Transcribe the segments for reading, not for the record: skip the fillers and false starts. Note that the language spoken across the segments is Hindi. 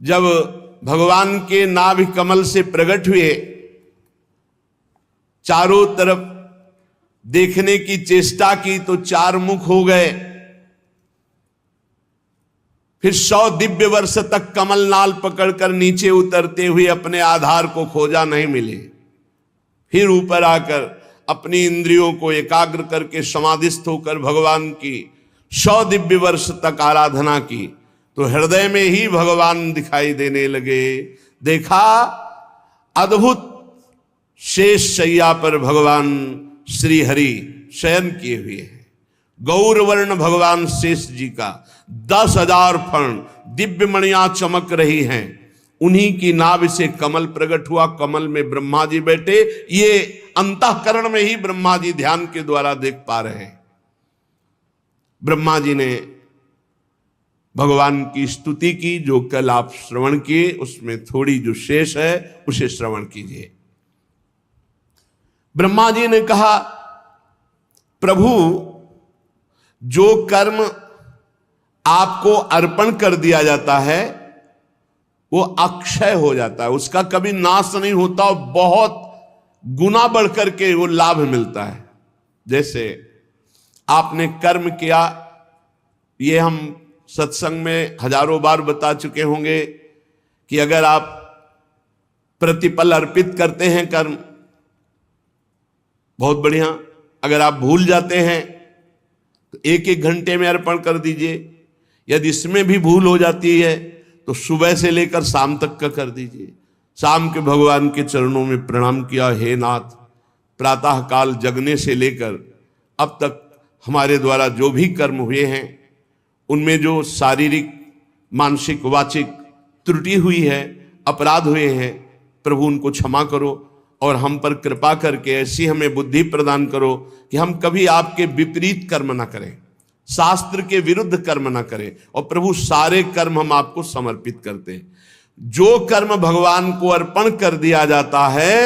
जब भगवान के नाभि कमल से प्रकट हुए, चारों तरफ देखने की चेष्टा की तो चार मुख हो गए। फिर 100 दिव्य वर्ष तक कमल नाल पकड़कर नीचे उतरते हुए अपने आधार को खोजा, नहीं मिले। फिर ऊपर आकर अपनी इंद्रियों को एकाग्र करके समाधिस्थ होकर भगवान की 100 दिव्य वर्ष तक आराधना की तो हृदय में ही भगवान दिखाई देने लगे। देखा अद्भुत शेष शैया पर भगवान श्री हरि शयन किए हुए हैं। गौरवर्ण भगवान शेष जी का 10,000 फण दिव्य मणियां चमक रही हैं। उन्हीं की नाभि से कमल प्रकट हुआ, कमल में ब्रह्मा जी बैठे। ये अंतःकरण में ही ब्रह्मा जी ध्यान के द्वारा देख पा रहे हैं। ब्रह्मा जी ने भगवान की स्तुति की, जो कल आप श्रवण किए, उसमें थोड़ी जो शेष है उसे श्रवण कीजिए। ब्रह्मा जी ने कहा, प्रभु जो कर्म आपको अर्पण कर दिया जाता है वो अक्षय हो जाता है, उसका कभी नाश नहीं होता और बहुत गुना बढ़ करके वो लाभ मिलता है। जैसे आपने कर्म किया, ये हम सत्संग में हजारों बार बता चुके होंगे कि अगर आप प्रतिपल अर्पित करते हैं कर्म, बहुत बढ़िया। अगर आप भूल जाते हैं तो 1-1 घंटे में अर्पण कर दीजिए। यदि इसमें भी भूल हो जाती है तो सुबह से लेकर शाम तक का कर दीजिए। शाम के भगवान के चरणों में प्रणाम किया, हे नाथ, प्रातः काल जगने से लेकर अब तक हमारे द्वारा जो भी कर्म हुए हैं उनमें जो शारीरिक, मानसिक, वाचिक त्रुटि हुई है, अपराध हुए हैं, प्रभु उनको क्षमा करो और हम पर कृपा करके ऐसी हमें बुद्धि प्रदान करो कि हम कभी आपके विपरीत कर्म ना करें, शास्त्र के विरुद्ध कर्म ना करें। और प्रभु सारे कर्म हम आपको समर्पित करते हैं। जो कर्म भगवान को अर्पण कर दिया जाता है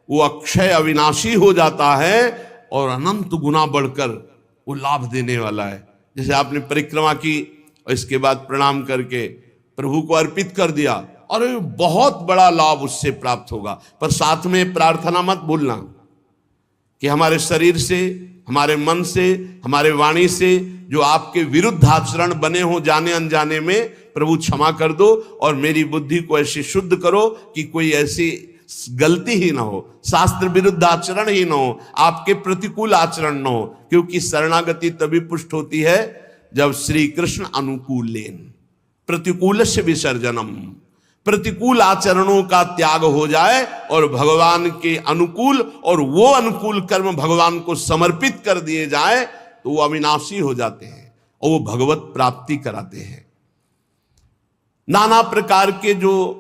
वो अक्षय अविनाशी हो जाता है और अनंत गुना बढ़कर वो लाभ देने वाला है। जैसे आपने परिक्रमा की और इसके बाद प्रणाम करके प्रभु को अर्पित कर दिया और बहुत बड़ा लाभ उससे प्राप्त होगा। पर साथ में प्रार्थना मत भूलना कि हमारे शरीर से, हमारे मन से, हमारे वाणी से जो आपके विरुद्ध आचरण बने हो जाने अनजाने में, प्रभु क्षमा कर दो और मेरी बुद्धि को ऐसे शुद्ध करो कि कोई ऐसी गलती ही ना हो, शास्त्र विरुद्ध आचरण ही ना हो, आपके प्रतिकूल आचरण ना हो। क्योंकि शरणागति तभी पुष्ट होती है जब श्री कृष्ण अनुकूलेन प्रतिकूलस्य विसर्जनम, प्रतिकूल आचरणों का त्याग हो जाए और भगवान के अनुकूल और वो अनुकूल कर्म भगवान को समर्पित कर दिए जाए तो वो अविनाशी हो जाते हैं और वो भगवत प्राप्ति कराते हैं। नाना प्रकार के जो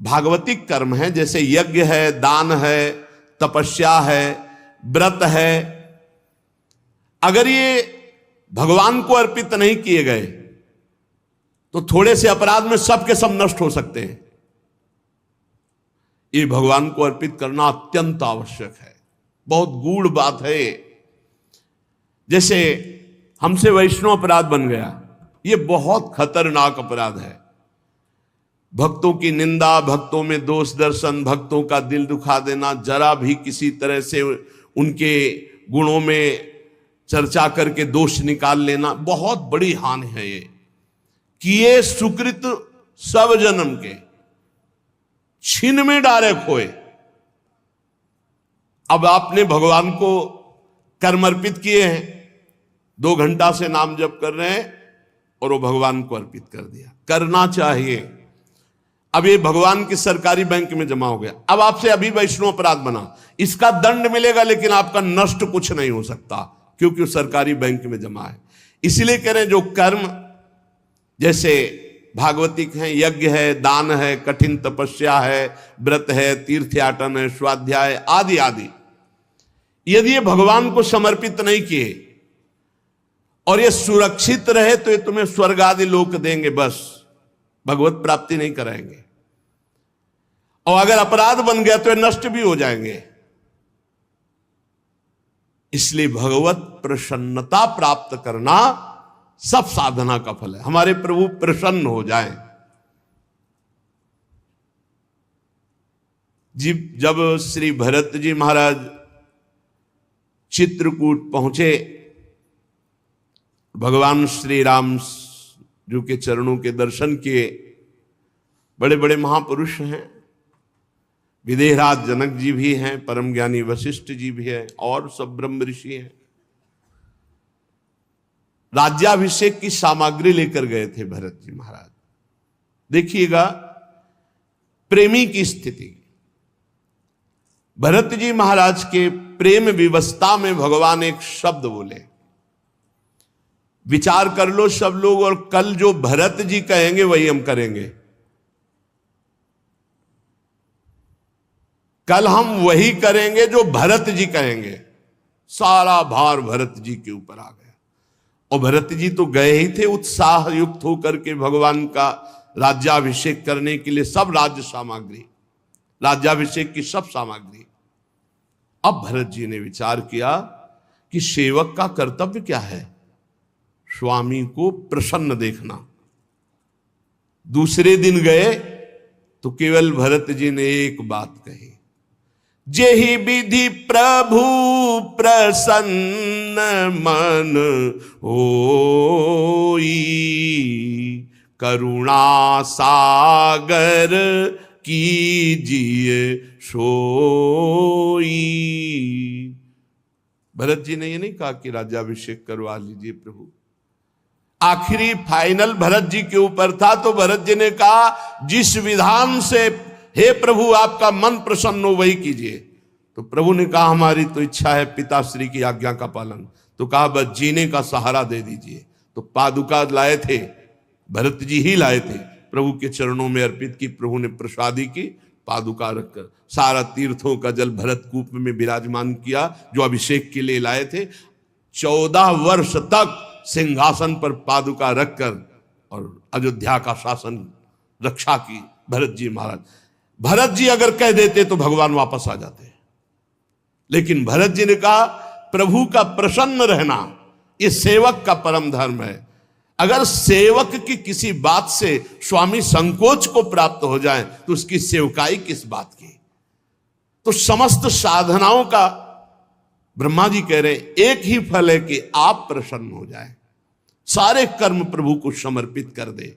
भागवतिक कर्म हैं, जैसे यज्ञ है, दान है, तपस्या है, व्रत है, अगर ये भगवान को अर्पित नहीं किए गए तो थोड़े से अपराध में सब के सब नष्ट हो सकते हैं। ये भगवान को अर्पित करना अत्यंत आवश्यक है, बहुत गूढ़ बात है। जैसे हमसे वैष्णव अपराध बन गया, ये बहुत खतरनाक अपराध है। भक्तों की निंदा, भक्तों में दोष दर्शन, भक्तों का दिल दुखा देना, जरा भी किसी तरह से उनके गुणों में चर्चा करके दोष निकाल लेना, बहुत बड़ी हानि है। ये किए सुकृत सब जन्म के छिन में डारे खोए। अब आपने भगवान को कर्म अर्पित किए हैं, 2 घंटा से नाम जप कर रहे हैं और वो भगवान को अर्पित कर दिया, करना चाहिए। अब ये भगवान के सरकारी बैंक में जमा हो गया, अब आपसे अभी वैष्णव अपराध बना, इसका दंड मिलेगा लेकिन आपका नष्ट कुछ नहीं हो सकता क्योंकि वो सरकारी बैंक में जमा है। इसलिए कह रहे हैं जो कर्म जैसे भागवतिक हैं, यज्ञ है, दान है, कठिन तपस्या है, व्रत है, तीर्थयाटन है, स्वाध्याय आदि आदि, यदि ये भगवान को समर्पित नहीं किए और ये सुरक्षित रहे तो ये तुम्हें स्वर्ग आदि लोक देंगे, बस भगवत प्राप्ति नहीं कराएंगे। और अगर अपराध बन गया तो ये नष्ट भी हो जाएंगे। इसलिए भगवत प्रसन्नता प्राप्त करना सब साधना का फल है। हमारे प्रभु प्रसन्न हो जाएं, जब श्री भरत जी महाराज चित्रकूट पहुंचे, भगवान श्री राम जी के चरणों के दर्शन किए। बड़े बड़े महापुरुष हैं, विदेहराज जनक जी भी हैं, परम ज्ञानी वशिष्ठ जी भी हैं, और सब ब्रह्म ऋषि हैं। राज्याभिषेक की सामग्री लेकर गए थे भरत जी महाराज। देखिएगा प्रेमी की स्थिति। भरत जी महाराज के प्रेम विवस्था में भगवान एक शब्द बोले। विचार कर लो सब लोग, और कल जो भरत जी कहेंगे वही हम करेंगे। कल हम वही करेंगे जो भरत जी कहेंगे। सारा भार भरत जी के ऊपर आ गया। और भरत जी तो गए ही थे उत्साह युक्त होकर के भगवान का राज्याभिषेक करने के लिए, सब राज्य सामग्री, राज्याभिषेक की सब सामग्री। अब भरत जी ने विचार किया कि सेवक का कर्तव्य क्या है? स्वामी को प्रसन्न देखना। दूसरे दिन गए तो केवल भरत जी ने एक बात कही, जेहि विधि प्रभु प्रसन्न मन होई, करुणा सागर कीजिए सोई। भरत जी ने ये नहीं कहा कि राज्याभिषेक करवा लीजिए प्रभु। आखिरी फाइनल भरत जी के ऊपर था, तो भरत जी ने कहा जिस विधान से हे प्रभु आपका मन प्रसन्न हो वही कीजिए। तो प्रभु ने कहा हमारी तो इच्छा है पिताश्री की आज्ञा का पालन। तो कहा बस जीने का सहारा दे दीजिए। तो पादुका लाए थे, भरत जी ही लाए थे, प्रभु के चरणों में अर्पित की। प्रभु ने प्रसादी की, पादुका रखकर सारा तीर्थों का जल भरत कूप में विराजमान किया जो अभिषेक के लिए लाए थे। 14 वर्ष तक सिंहासन पर पादुका रखकर और अयोध्या का शासन रक्षा की भरत जी महाराज। भरत जी अगर कह देते तो भगवान वापस आ जाते, लेकिन भरत जी ने कहा प्रभु का प्रसन्न रहना ये सेवक का परम धर्म है। अगर सेवक की किसी बात से स्वामी संकोच को प्राप्त हो जाए तो उसकी सेवकाई किस बात की? तो समस्त साधनाओं का ब्रह्मा जी कह रहे हैं एक ही फल है कि आप प्रसन्न हो जाए, सारे कर्म प्रभु को समर्पित कर दे।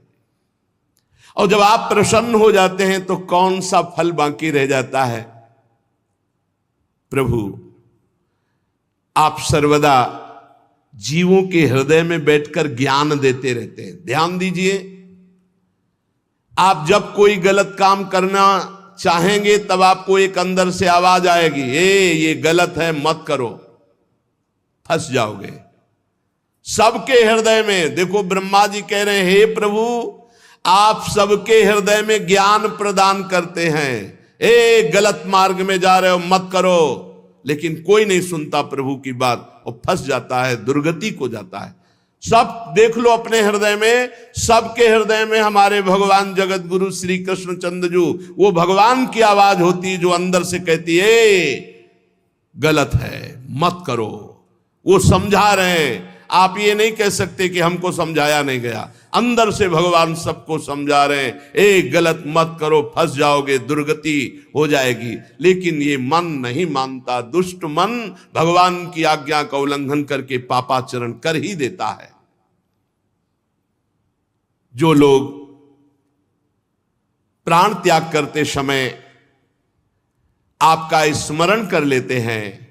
और जब आप प्रसन्न हो जाते हैं तो कौन सा फल बाकी रह जाता है? प्रभु आप सर्वदा जीवों के हृदय में बैठकर ज्ञान देते रहते हैं। ध्यान दीजिए, आप जब कोई गलत काम करना चाहेंगे तब आपको एक अंदर से आवाज आएगी, ये गलत है मत करो, फंस जाओगे। सबके हृदय में देखो, ब्रह्मा जी कह रहे हैं हे प्रभु आप सबके हृदय में ज्ञान प्रदान करते हैं, गलत मार्ग में जा रहे हो मत करो। लेकिन कोई नहीं सुनता प्रभु की बात और फंस जाता है, दुर्गति को जाता है। सब देख लो अपने हृदय में, सबके हृदय में हमारे भगवान जगत गुरु श्री कृष्ण चंद्र जी, वो भगवान की आवाज होती है जो अंदर से कहती है गलत है मत करो। वो समझा रहे हैं, आप ये नहीं कह सकते कि हमको समझाया नहीं गया। अंदर से भगवान सबको समझा रहे हैं, गलत मत करो फंस जाओगे, दुर्गति हो जाएगी। लेकिन ये मन नहीं मानता, दुष्ट मन भगवान की आज्ञा का उल्लंघन करके पापाचरण कर ही देता है। जो लोग प्राण त्याग करते समय आपका स्मरण कर लेते हैं,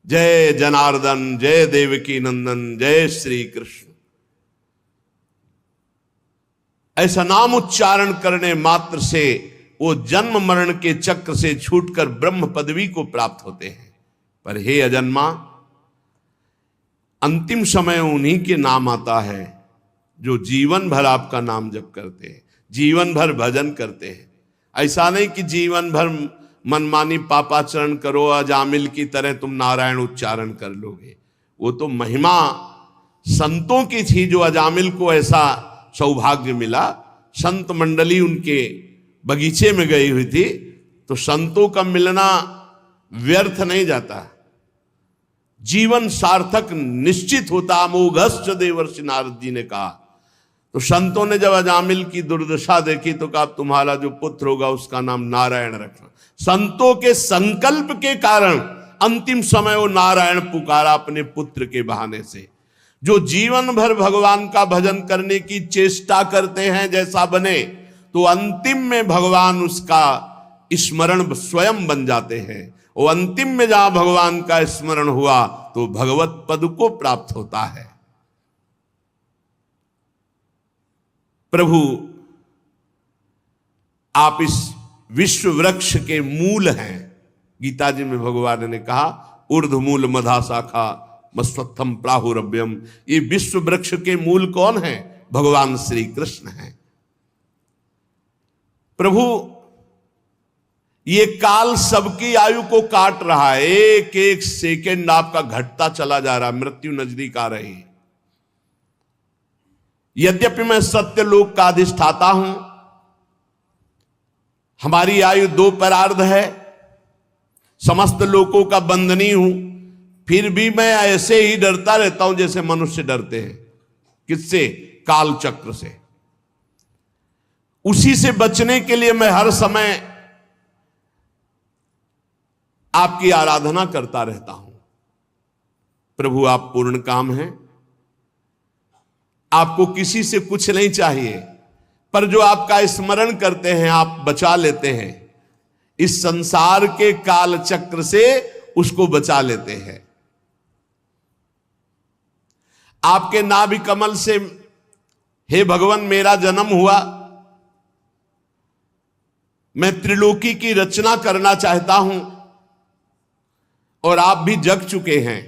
जय जनार्दन, जय देवकी नंदन, जय श्री कृष्ण, ऐसा नाम उच्चारण करने मात्र से वो जन्म मरण के चक्र से छूटकर ब्रह्म पदवी को प्राप्त होते हैं। पर हे अजन्मा, अंतिम समय उन्हीं के नाम आता है जो जीवन भर आपका नाम जप करते हैं, जीवन भर भजन करते हैं। ऐसा नहीं कि जीवन भर मनमानी पापाचरण करो, अजामिल की तरह तुम नारायण उच्चारण कर लोगे। वो तो महिमा संतों की थी जो अजामिल को ऐसा सौभाग्य मिला। संत मंडली उनके बगीचे में गई हुई थी, तो संतों का मिलना व्यर्थ नहीं जाता, जीवन सार्थक निश्चित होता। अमोघश्च देवर्षि नारद जी ने कहा। तो संतों ने जब अजामिल की दुर्दशा देखी तो कहा तुम्हारा जो पुत्र होगा उसका नाम नारायण रखना। संतों के संकल्प के कारण अंतिम समय वो नारायण पुकारा अपने पुत्र के बहाने से। जो जीवन भर भगवान का भजन करने की चेष्टा करते हैं जैसा बने, तो अंतिम में भगवान उसका स्मरण स्वयं बन जाते हैं। वो अंतिम में जहां भगवान का स्मरण हुआ तो भगवत पद को प्राप्त होता है। प्रभु आप इस विश्व वृक्ष के मूल हैं। गीता जी में भगवान ने कहा ऊर्ध्वमूल मधा शाखा मस्वत्थम प्राहुरव्यम। ये विश्व वृक्ष के मूल कौन है? भगवान श्री कृष्ण हैं। प्रभु ये काल सबकी आयु को काट रहा है, एक एक सेकंड आपका घटता चला जा रहा है, मृत्यु नजदीक आ रही है। यद्यपि मैं सत्य लोक का अधिष्ठाता हूं, हमारी आयु 2 परार्ध है, समस्त लोकों का बंधनी हूं, फिर भी मैं ऐसे ही डरता रहता हूं जैसे मनुष्य डरते हैं। किससे? काल चक्र से। उसी से बचने के लिए मैं हर समय आपकी आराधना करता रहता हूं। प्रभु आप पूर्ण काम हैं, आपको किसी से कुछ नहीं चाहिए, पर जो आपका स्मरण करते हैं आप बचा लेते हैं। इस संसार के काल चक्र से उसको बचा लेते हैं। आपके नाभि कमल से हे भगवान मेरा जन्म हुआ, मैं त्रिलोकी की रचना करना चाहता हूं, और आप भी जग चुके हैं,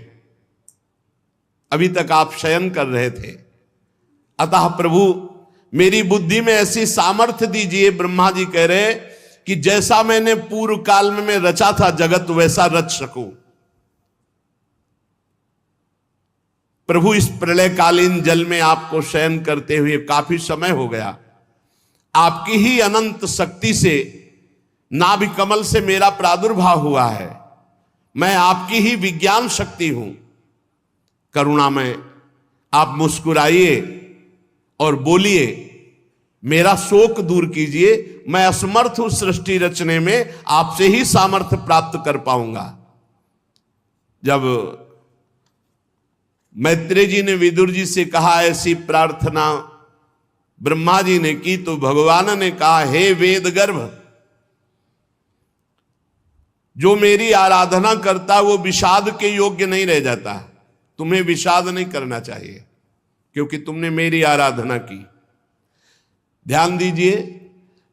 अभी तक आप शयन कर रहे थे। अतः प्रभु मेरी बुद्धि में ऐसी सामर्थ्य दीजिए, ब्रह्मा जी कह रहे कि जैसा मैंने पूर्व काल में रचा था जगत वैसा रच सकूं। प्रभु इस प्रलयकालीन जल में आपको शयन करते हुए काफी समय हो गया। आपकी ही अनंत शक्ति से नाभि कमल से मेरा प्रादुर्भाव हुआ है। मैं आपकी ही विज्ञान शक्ति हूं। करुणा में आप मुस्कुराइए और बोलिए, मेरा शोक दूर कीजिए। मैं असमर्थ हूं सृष्टि रचने में, आपसे ही सामर्थ्य प्राप्त कर पाऊंगा। जब मैत्रेय जी ने विदुर जी से कहा ऐसी प्रार्थना ब्रह्मा जी ने की, तो भगवान ने कहा हे वेद गर्भ, जो मेरी आराधना करता वो विषाद के योग्य नहीं रह जाता। तुम्हें विषाद नहीं करना चाहिए क्योंकि तुमने मेरी आराधना की। ध्यान दीजिए,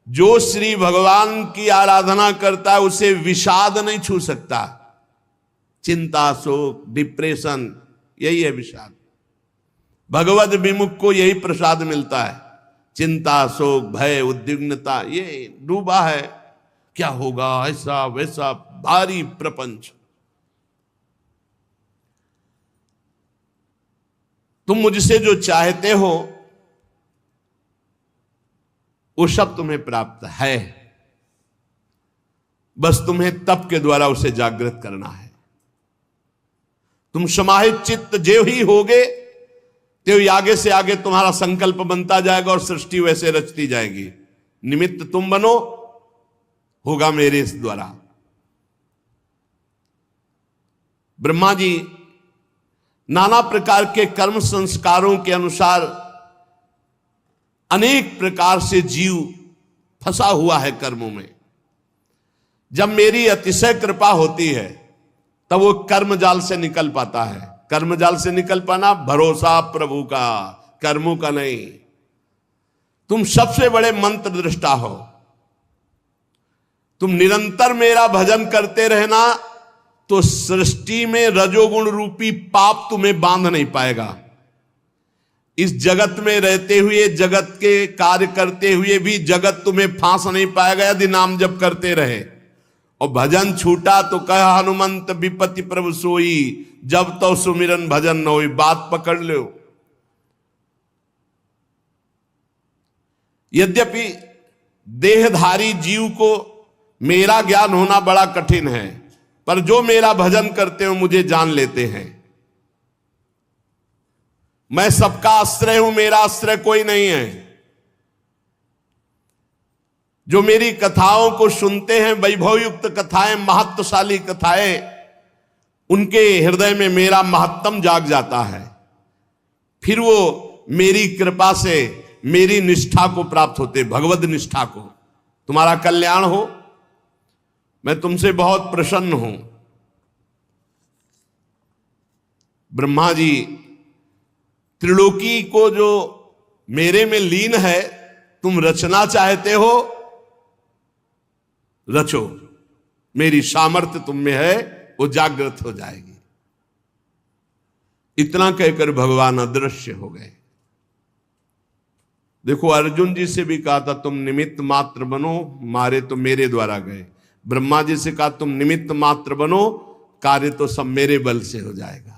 जो श्री भगवान की आराधना करता है उसे विषाद नहीं छू सकता। चिंता, शोक, डिप्रेशन, यही है विषाद। भगवद विमुख को यही प्रसाद मिलता है। चिंता, शोक, भय, उद्विग्नता, ये डूबा है। क्या होगा, ऐसा वैसा, भारी प्रपंच। तुम मुझसे जो चाहते हो वो सब तुम्हें प्राप्त है, बस तुम्हें तप के द्वारा उसे जागृत करना है। तुम समाहित चित्त जो ही होगे तो आगे से आगे तुम्हारा संकल्प बनता जाएगा और सृष्टि वैसे रचती जाएगी। निमित्त तुम बनो, होगा मेरे इस द्वारा। ब्रह्मा जी नाना प्रकार के कर्म संस्कारों के अनुसार अनेक प्रकार से जीव फंसा हुआ है कर्मों में। जब मेरी अतिशय कृपा होती है तब वो कर्म जाल से निकल पाता है। कर्म जाल से निकल पाना भरोसा प्रभु का, कर्मों का नहीं। तुम सबसे बड़े मंत्र दृष्टा हो। तुम निरंतर मेरा भजन करते रहना तो सृष्टि में रजोगुण रूपी पाप तुम्हें बांध नहीं पाएगा। इस जगत में रहते हुए, जगत के कार्य करते हुए भी जगत तुम्हें फांस नहीं पाएगा यदि नाम जप करते रहे। और भजन छूटा तो कह हनुमंत विपत्ति प्रभु सोई, जब तो सुमिरन भजन न होई। बात पकड़ लो। यद्यपि देहधारी जीव को मेरा ज्ञान होना बड़ा कठिन है, पर जो मेरा भजन करते हो मुझे जान लेते हैं। मैं सबका आश्रय हूं, मेरा आश्रय कोई नहीं है। जो मेरी कथाओं को सुनते हैं, वैभवयुक्त कथाएं, महत्वशाली कथाएं, उनके हृदय में मेरा महत्तम जाग जाता है। फिर वो मेरी कृपा से मेरी निष्ठा को प्राप्त होते, भगवद निष्ठा को। तुम्हारा कल्याण हो, मैं तुमसे बहुत प्रसन्न हूं। ब्रह्मा जी त्रिलोकी को जो मेरे में लीन है, तुम रचना चाहते हो, रचो, मेरी सामर्थ्य तुम में है, वो जागृत हो जाएगी। इतना कहकर भगवान अदृश्य हो गए। देखो, अर्जुन जी से भी कहा था तुम निमित्त मात्र बनो, मारे तो मेरे द्वारा गए। ब्रह्मा जी से कहा तुम निमित्त मात्र बनो, कार्य तो सब मेरे बल से हो जाएगा।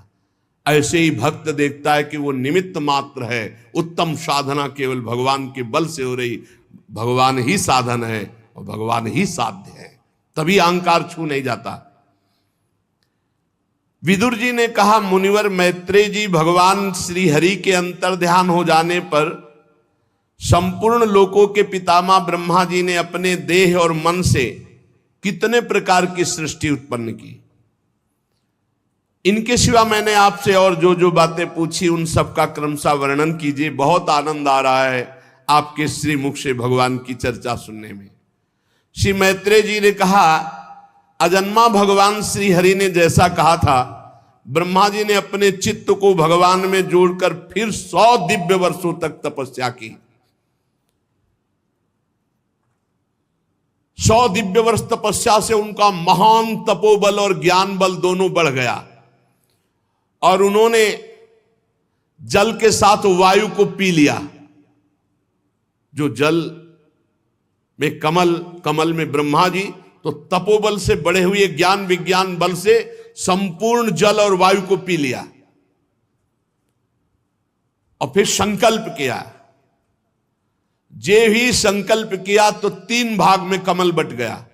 ऐसे ही भक्त देखता है कि वो निमित्त मात्र है, उत्तम साधना केवल भगवान के बल से हो रही, भगवान ही साधन है और भगवान ही साध्य है, तभी अहंकार छू नहीं जाता। विदुर जी ने कहा, मुनिवर मैत्रेय जी, भगवान श्री हरि के अंतर्ध्यान हो जाने पर संपूर्ण लोकों के पितामह ब्रह्मा जी ने अपने देह और मन से कितने प्रकार की सृष्टि उत्पन्न की। इनके सिवा मैंने आपसे और जो जो बातें पूछी उन सब का क्रमशः वर्णन कीजिए। बहुत आनंद आ रहा है आपके श्री मुख से भगवान की चर्चा सुनने में। श्री मैत्रेय जी ने कहा, अजन्मा भगवान श्री हरि ने जैसा कहा था, ब्रह्मा जी ने अपने चित्त को भगवान में जोड़कर फिर 100 दिव्य वर्षों तक तपस्या की। 100 दिव्य वर्ष तपस्या से उनका महान तपोबल और ज्ञान बल दोनों बढ़ गया और उन्होंने जल के साथ वायु को पी लिया। जो जल में कमल में ब्रह्मा जी तो तपोबल से बढ़े हुए ज्ञान विज्ञान बल से संपूर्ण जल और वायु को पी लिया और फिर संकल्प किया। जे ही संकल्प किया तो 3 भाग में कमल बट गया,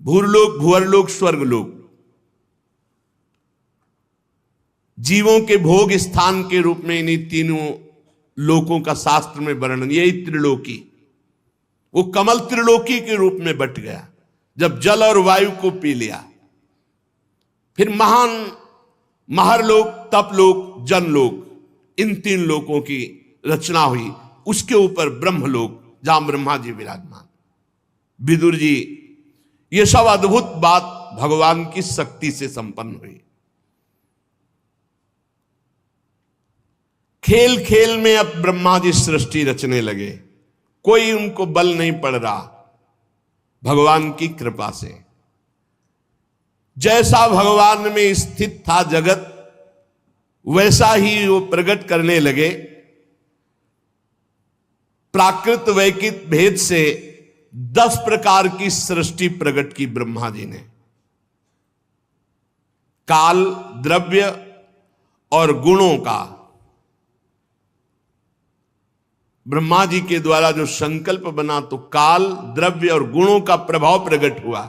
भूरलोक, भुवरलोक, स्वर्गलोक। जीवों के भोग स्थान के रूप में इन्हीं तीनों लोकों का शास्त्र में वर्णन, यही त्रिलोकी। वो कमल त्रिलोकी के रूप में बट गया जब जल और वायु को पी लिया। फिर महान महरलोक, तपलोक, जनलोक, इन 3 लोकों की रचना हुई। उसके ऊपर ब्रह्मलोक, जहां ब्रह्मा जी विराजमान। विदुर जी, ये सब अद्भुत बात भगवान की शक्ति से संपन्न हुई। खेल खेल में अब ब्रह्मा जी सृष्टि रचने लगे, कोई उनको बल नहीं पड़ रहा, भगवान की कृपा से। जैसा भगवान में स्थित था जगत, वैसा ही वो प्रकट करने लगे। प्राकृत वैकृत भेद से 10 प्रकार की सृष्टि प्रकट की ब्रह्मा जी ने। काल, द्रव्य और गुणों का ब्रह्मा जी के द्वारा जो संकल्प बना, तो काल, द्रव्य और गुणों का प्रभाव प्रकट हुआ,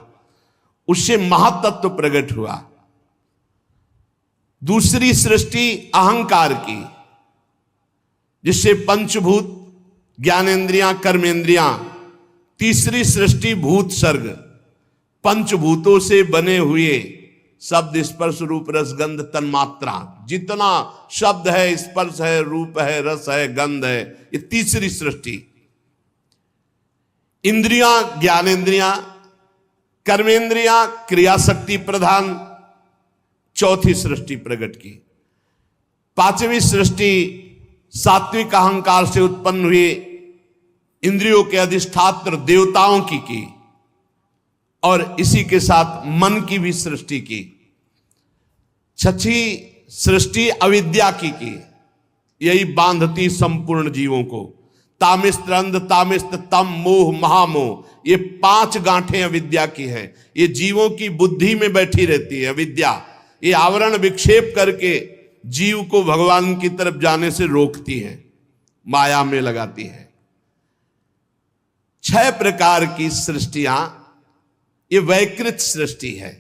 उससे महातत्व प्रकट हुआ। दूसरी सृष्टि अहंकार की, जिससे पंचभूत, ज्ञानेंद्रियां, कर्मेंद्रियां। तीसरी सृष्टि भूत सर्ग, पंचभूतों से बने हुए शब्द, स्पर्श, रूप, रस, गंध, तन्मात्रा, जितना शब्द है, स्पर्श है, रूप है, रस है, गंध है, ये तीसरी सृष्टि। इंद्रियां, ज्ञानेंद्रियां, कर्मेंद्रियां, क्रियाशक्ति प्रधान, चौथी सृष्टि प्रकट की। 5वीं सृष्टि सात्विक अहंकार से उत्पन्न हुए इंद्रियों के अधिष्ठात्र देवताओं की और इसी के साथ मन की भी सृष्टि की। 6वीं सृष्टि अविद्या की। यही बांधती संपूर्ण जीवों को। तामिस्त्र, अंध, तामिस्त्र, तम, मोह, महामोह, ये 5 गांठें अविद्या की हैं। ये जीवों की बुद्धि में बैठी रहती है अविद्या। ये आवरण विक्षेप करके जीव को भगवान की तरफ जाने से रोकती है, माया में लगाती है। 6 प्रकार की सृष्टियां, ये वैकृत सृष्टि है।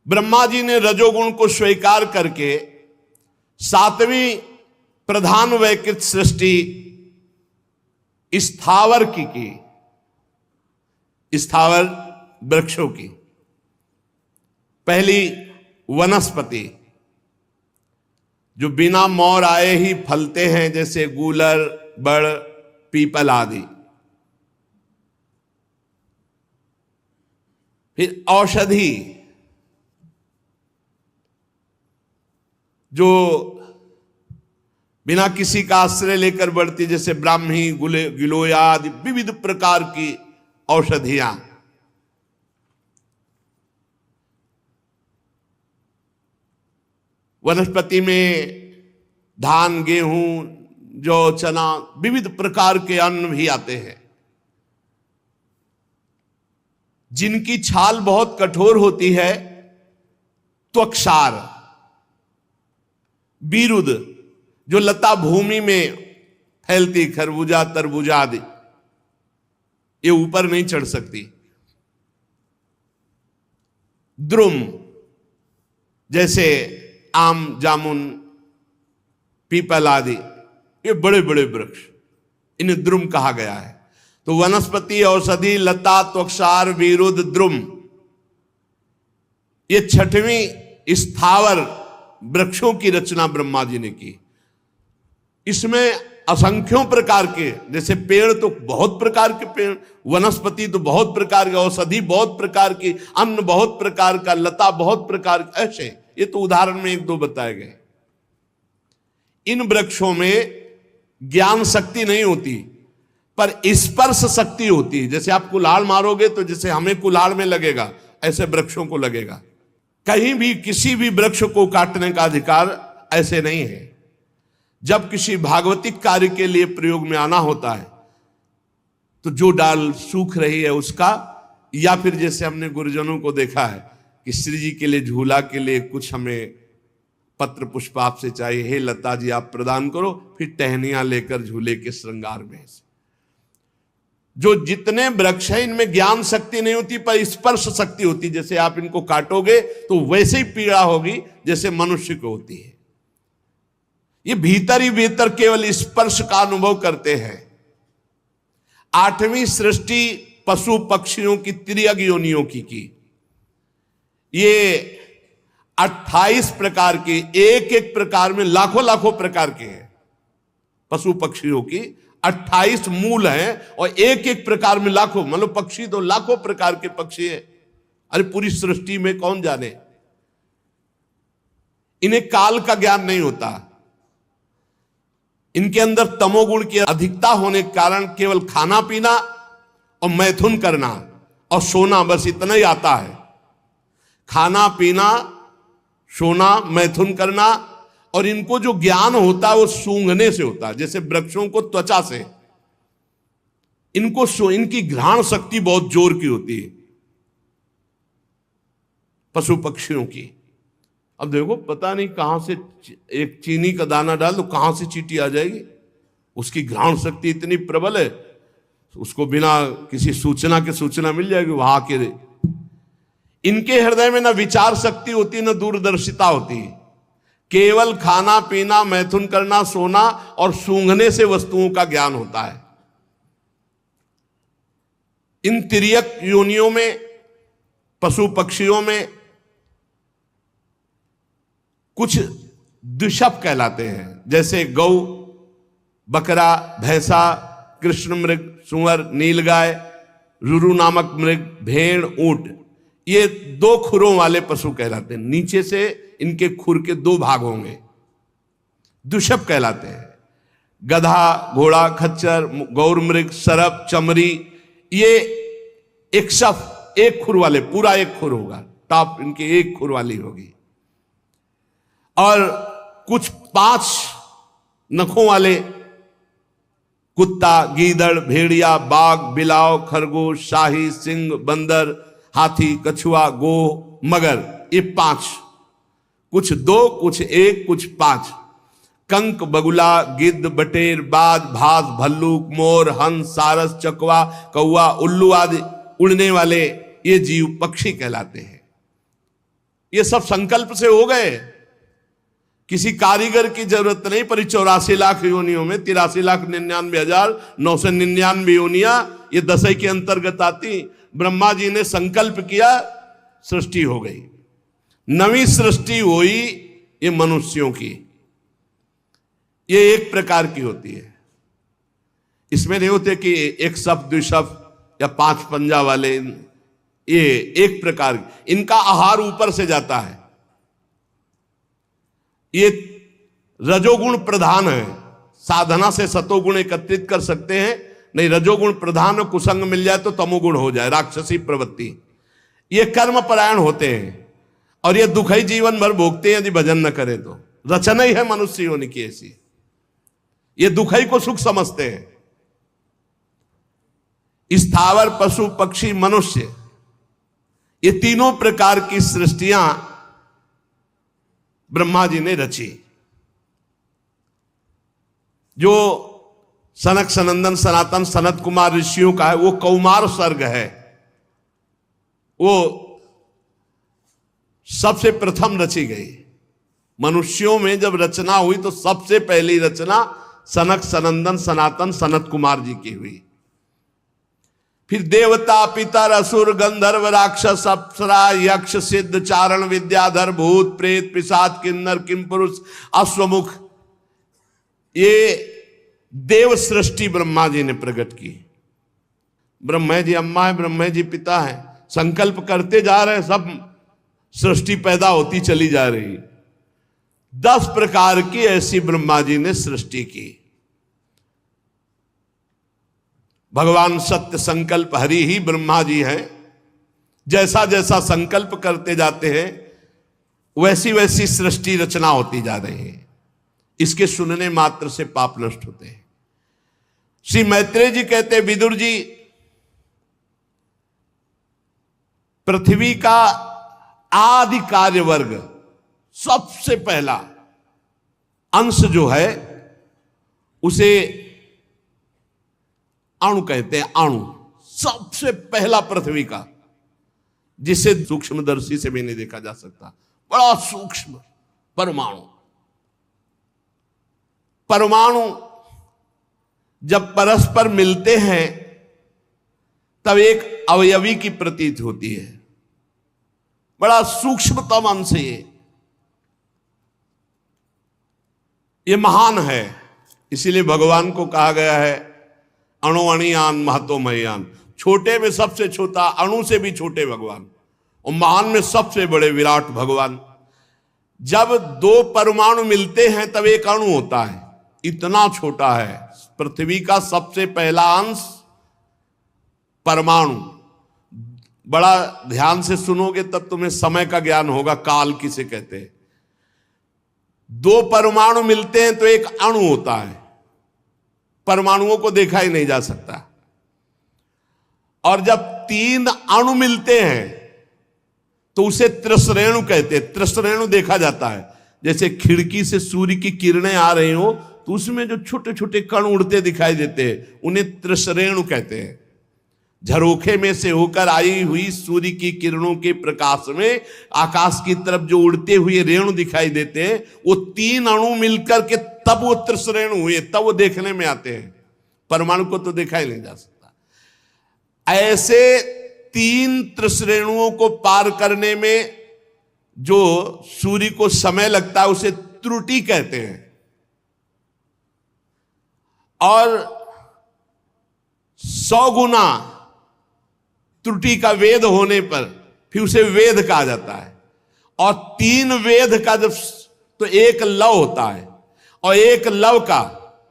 ब्रह्मा जी ने रजोगुण को स्वीकार करके सातवीं प्रधान वैकृत सृष्टि स्थावर की स्थावर वृक्षों की। पहली वनस्पति जो बिना मोर आए ही फलते हैं, जैसे गूलर, बड़, पीपल आदि। फिर औषधि जो बिना किसी का आश्रय लेकर बढ़ती, जैसे ब्राह्मी, गिलोय आदि विविध प्रकार की औषधियां। वनस्पति में धान, गेहूं, जौ, चना, विविध प्रकार के अन्न भी आते हैं। जिनकी छाल बहुत कठोर होती है, त्वक्सार, बीरुद जो लता भूमि में फैलती, खरबूजा, तरबूजा आदि, ये ऊपर नहीं चढ़ सकती। द्रुम जैसे आम, जामुन, पीपल आदि, ये बड़े बड़े वृक्ष, इन्हें द्रुम कहा गया है। तो वनस्पति, औषधि, लता, त्वक्सार, विरुद्ध, द्रुम, ये छठवीं स्थावर वृक्षों की रचना ब्रह्मा जी ने की। इसमें असंख्यों प्रकार के, जैसे पेड़ तो बहुत प्रकार के पेड़, वनस्पति तो बहुत प्रकार के, औषधि बहुत प्रकार की, अन्न बहुत प्रकार का, लता बहुत प्रकार, ऐसे ये तो उदाहरण में एक दो बताए गए। इन वृक्षों में ज्ञान शक्ति नहीं होती, पर स्पर्श शक्ति होती है। जैसे आप कुल्हाड़ मारोगे तो जैसे हमें कुल्हाड़ में लगेगा, ऐसे वृक्षों को लगेगा। कहीं भी किसी भी वृक्ष को काटने का अधिकार ऐसे नहीं है। जब किसी भागवतिक कार्य के लिए प्रयोग में आना होता है तो जो डाल सूख रही है उसका, या फिर जैसे हमने गुरुजनों को देखा है कि श्री जी के लिए, झूला के लिए कुछ हमें पत्र पुष्प आपसे चाहिए, हे लता जी आप प्रदान करो, फिर टहनियां लेकर झूले के श्रृंगार में। जो जितने वृक्ष हैं इनमें ज्ञान शक्ति नहीं होती, पर स्पर्श शक्ति होती। जैसे आप इनको काटोगे तो वैसे ही पीड़ा होगी जैसे मनुष्य को होती है। ये भीतर ही भीतर केवल स्पर्श का अनुभव करते हैं। आठवीं सृष्टि पशु पक्षियों की त्रियग योनियों की। ये 28 प्रकार के, एक एक प्रकार में लाखों लाखों प्रकार के हैं। पशु पक्षियों की 28 मूल हैं और एक एक प्रकार में लाखों, मतलब पक्षी तो लाखों प्रकार के पक्षी हैं। अरे पूरी सृष्टि में कौन जाने। इन्हें काल का ज्ञान नहीं होता। इनके अंदर तमोगुण की अधिकता होने के कारण केवल खाना पीना और मैथुन करना और सोना, बस इतना ही आता है। खाना पीना, सोना, मैथुन करना, और इनको जो ज्ञान होता है वो सूंघने से होता है। जैसे वृक्षों को त्वचा से, इनकी घ्राण शक्ति बहुत जोर की होती है पशु पक्षियों की। अब देखो पता नहीं कहां से एक चीनी का दाना डाल दो, कहां से चींटी आ जाएगी। उसकी घ्राण शक्ति इतनी प्रबल है, उसको बिना किसी सूचना के सूचना मिल जाएगी वहां के। इनके हृदय में ना विचार शक्ति होती, ना दूरदर्शिता होती। केवल खाना पीना, मैथुन करना, सोना और सूंघने से वस्तुओं का ज्ञान होता है। इन तिर्यक योनियों में, पशु पक्षियों में कुछ द्विशप कहलाते हैं। जैसे गौ, बकरा, भैंसा, कृष्ण मृग, सुअर, नीलगाय, रुरु नामक मृग, भेड़, ऊंट, ये 2 खुरों वाले पशु कहलाते हैं। नीचे से इनके खुर के 2 भाग होंगे, द्विशप कहलाते हैं। गधा, घोड़ा, खच्चर, गौर मृग, सरप, चमरी, ये एक शफ, एक खुर वाले, पूरा एक खुर होगा, टॉप इनकी एक खुर वाली होगी। और कुछ 5 नखों वाले, कुत्ता, गीदड़, भेड़िया, बाघ, बिलाव, खरगोश, शाही, सिंह, बंदर, हाथी, कछुआ, गो, मगर, ये 5। कुछ 2, कुछ 1, कुछ 5। कंक, बगुला, गिद्ध, बटेर, बाज, भास, भल्लूक, मोर, हंस, सारस, चकवा, कौवा, उल्लू आदि उड़ने वाले ये जीव पक्षी कहलाते हैं। ये सब संकल्प से हो गए किसी कारीगर की जरूरत नहीं, पर 84 लाख योनियों में 83,99,999 योनियां ये दशई के अंतर्गत आती। ब्रह्मा जी ने संकल्प किया, सृष्टि हो गई, नवी सृष्टि हुई ये मनुष्यों की। ये एक प्रकार की होती है, इसमें नहीं होते कि एक शब्द द्विशब्द या 5 पंजा वाले, ये एक प्रकार, इनका आहार ऊपर से जाता है। ये रजोगुण प्रधान है, साधना से सतोगुण एकत्रित कर सकते हैं, नहीं रजोगुण प्रधान कुसंग मिल जाए तो तमोगुण हो जाए, राक्षसी प्रवृत्ति। ये कर्म परायण होते हैं और ये दुख ही जीवन भर भोगते हैं यदि भजन न करें तो। रचना ही है मनुष्य होने की ऐसी, ये दुख ही को सुख समझते हैं। स्थावर पशु पक्षी मनुष्य, ये तीनों प्रकार की सृष्टियां ब्रह्मा जी ने रची। जो सनक सनंदन सनातन सनत कुमार ऋषियों का है वो कौमार सर्ग है, वो सबसे प्रथम रची गई। मनुष्यों में जब रचना हुई तो सबसे पहली रचना सनक सनंदन सनातन सनत कुमार जी की हुई। फिर देवता पितर असुर गंधर्व राक्षस अप्सरा यक्ष सिद्ध चारण विद्याधर भूत प्रेत पिशाच किन्नर किमपुरुष अश्वमुख, ये देव सृष्टि ब्रह्मा जी ने प्रकट की। ब्रह्मा जी अम्मा है, ब्रह्मा जी पिता है, संकल्प करते जा रहे, सब सृष्टि पैदा होती चली जा रही। 10 प्रकार की ऐसी ब्रह्मा जी ने सृष्टि की। भगवान सत्य संकल्प हरि ही ब्रह्मा जी हैं। जैसा जैसा संकल्प करते जाते हैं वैसी वैसी सृष्टि रचना होती जा रही है। इसके सुनने मात्र से पाप नष्ट होते हैं। श्री मैत्रेय जी कहते हैं, विदुर जी, पृथ्वी का आदि कार्य वर्ग सबसे पहला अंश जो है उसे अणु कहते हैं। अणु सबसे पहला पृथ्वी का, जिसे सूक्ष्मदर्शी से भी नहीं देखा जा सकता, बड़ा सूक्ष्म परमाणु। परमाणु जब परस्पर मिलते हैं तब एक अवयवी की प्रतीत होती है। बड़ा सूक्ष्मतम अंश ये महान है। इसीलिए भगवान को कहा गया है अणु अणियान महतो मयान, छोटे में सबसे छोटा, अणु से भी छोटे भगवान, और महान में सबसे बड़े विराट भगवान। जब 2 परमाणु मिलते हैं तब एक अणु होता है, इतना छोटा है। पृथ्वी का सबसे पहला अंश परमाणु। बड़ा ध्यान से सुनोगे तब तुम्हें समय का ज्ञान होगा, काल किसे कहते हैं। 2 परमाणु मिलते हैं तो एक अणु होता है। परमाणुओं को देखा ही नहीं जा सकता। और जब 3 अणु मिलते हैं तो उसे त्रिश्रेणु कहते हैं। त्रिश्रेणु देखा जाता है, जैसे खिड़की से सूर्य की किरणें आ रही हो तो उसमें जो छोटे छोटे कण उड़ते दिखाई देते हैं उन्हें त्रिश्रेणु कहते हैं। झरोखे में से होकर आई हुई सूर्य की किरणों के प्रकाश में आकाश की तरफ जो उड़ते हुए रेणु दिखाई देते हैं, वो 3 अणु मिलकर के तब वो त्रिश्रेणु हुए, तब वो देखने में आते हैं। परमाणु को तो देखा ही नहीं जा सकता। ऐसे 3 त्रिश्रेणुओं को पार करने में जो सूर्य को समय लगता है उसे त्रुटि कहते हैं। और 100 गुना त्रुटि का वेद होने पर फिर उसे वेद कहा जाता है। और 3 वेद का जब तो एक लव होता है, और एक लव का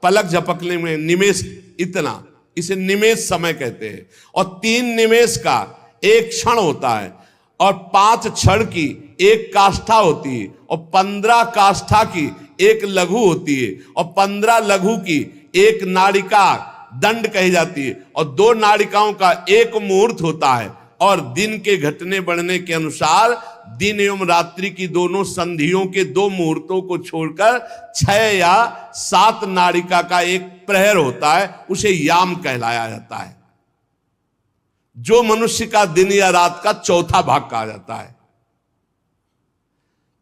पलक झपकने में निमेष इतना, इसे निमेष समय कहते हैं। और 3 निमेष का एक क्षण होता है, और 5 क्षण की एक काष्ठा होती है, और 15 काष्ठा की एक लघु होती है, और 15 लघु की एक नाड़िका दंड कही जाती है, और 2 नाड़िकाओं का एक मुहूर्त होता है। और दिन के घटने बढ़ने के अनुसार दिन एवं रात्रि की दोनों संधियों के 2 मुहूर्तों को छोड़कर 6 या 7 नाड़िका का एक प्रहर होता है, उसे याम कहलाया जाता है, जो मनुष्य का दिन या रात का चौथा भाग कहा जाता है।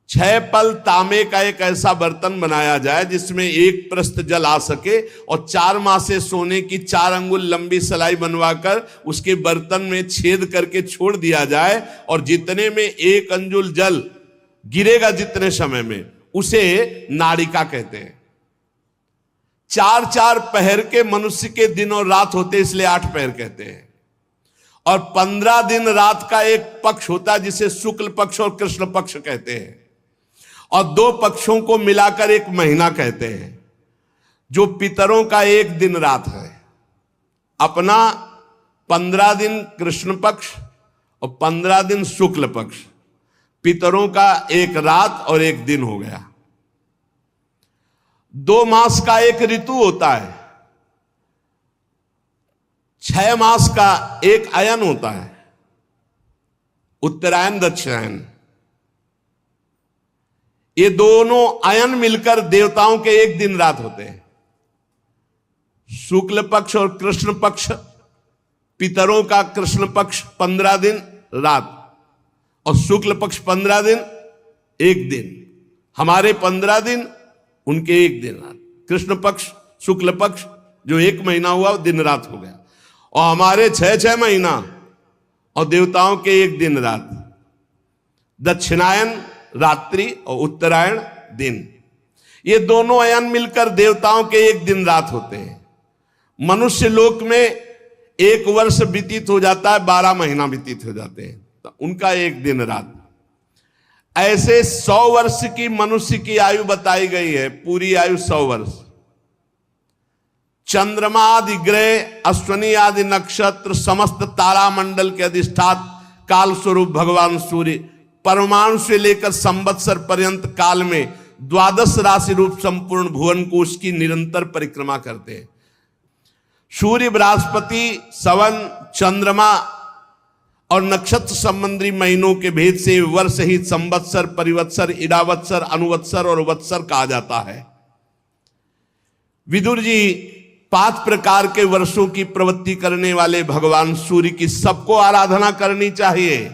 6 पल तांबे का एक ऐसा बर्तन बनाया जाए जिसमें 1 प्रस्थ जल आ सके, और 4 मासे सोने की 4 अंगुल लंबी सलाई बनवाकर उसके बर्तन में छेद करके छोड़ दिया जाए, और जितने में 1 अंजुल जल गिरेगा जितने समय में, उसे नाड़िका कहते हैं। 4-4 पहर के मनुष्य के दिन और रात होते, इसलिए 8 पहर कहते हैं। और 15 दिन रात का एक पक्ष होता है जिसे शुक्ल पक्ष और कृष्ण पक्ष कहते हैं, और 2 पक्षों को मिलाकर एक महीना कहते हैं, जो पितरों का एक दिन रात है। अपना 15 दिन कृष्ण पक्ष और 15 दिन शुक्ल पक्ष, पितरों का एक रात और एक दिन हो गया। 2 मास का एक ऋतु होता है, 6 मास का एक अयन होता है, उत्तरायण दक्षिणायन। ये दोनों अयन मिलकर देवताओं के एक दिन रात होते हैं। शुक्ल पक्ष और कृष्ण पक्ष, पितरों का कृष्ण पक्ष 15 दिन रात और शुक्ल पक्ष 15 दिन एक दिन। हमारे 15 दिन, उनके एक दिन रात। कृष्ण पक्ष शुक्ल पक्ष जो 1 महीना हुआ दिन रात हो गया, और हमारे 6 महीना और देवताओं के एक दिन रात। दक्षिणायन रात्रि और उत्तरायण दिन, ये दोनों अयन मिलकर देवताओं के एक दिन रात होते हैं। मनुष्य लोक में 1 वर्ष व्यतीत हो जाता है, 12 महीना व्यतीत हो जाते हैं, तो उनका एक दिन रात। ऐसे 100 वर्ष की मनुष्य की आयु बताई गई है, पूरी आयु 100 वर्ष। चंद्रमा आदि ग्रह, अश्वनी आदि नक्षत्र, समस्त तारामंडल के अधिष्ठात काल स्वरूप भगवान सूर्य परमाणु से लेकर संवत्सर पर्यंत काल में 12 राशि रूप संपूर्ण भुवन को उसकी निरंतर परिक्रमा करते हैं। सूर्य, बृहस्पति, सवन, चंद्रमा और नक्षत्र संबंधी महीनों के भेद से वर्ष ही संवत्सर, परिवत्सर, इडावत्सर, अनुवत्सर और वत्सर कहा जाता है। विदुर जी 5 प्रकार के वर्षों की प्रवृत्ति करने वाले भगवान सूर्य की सबको आराधना करनी चाहिए।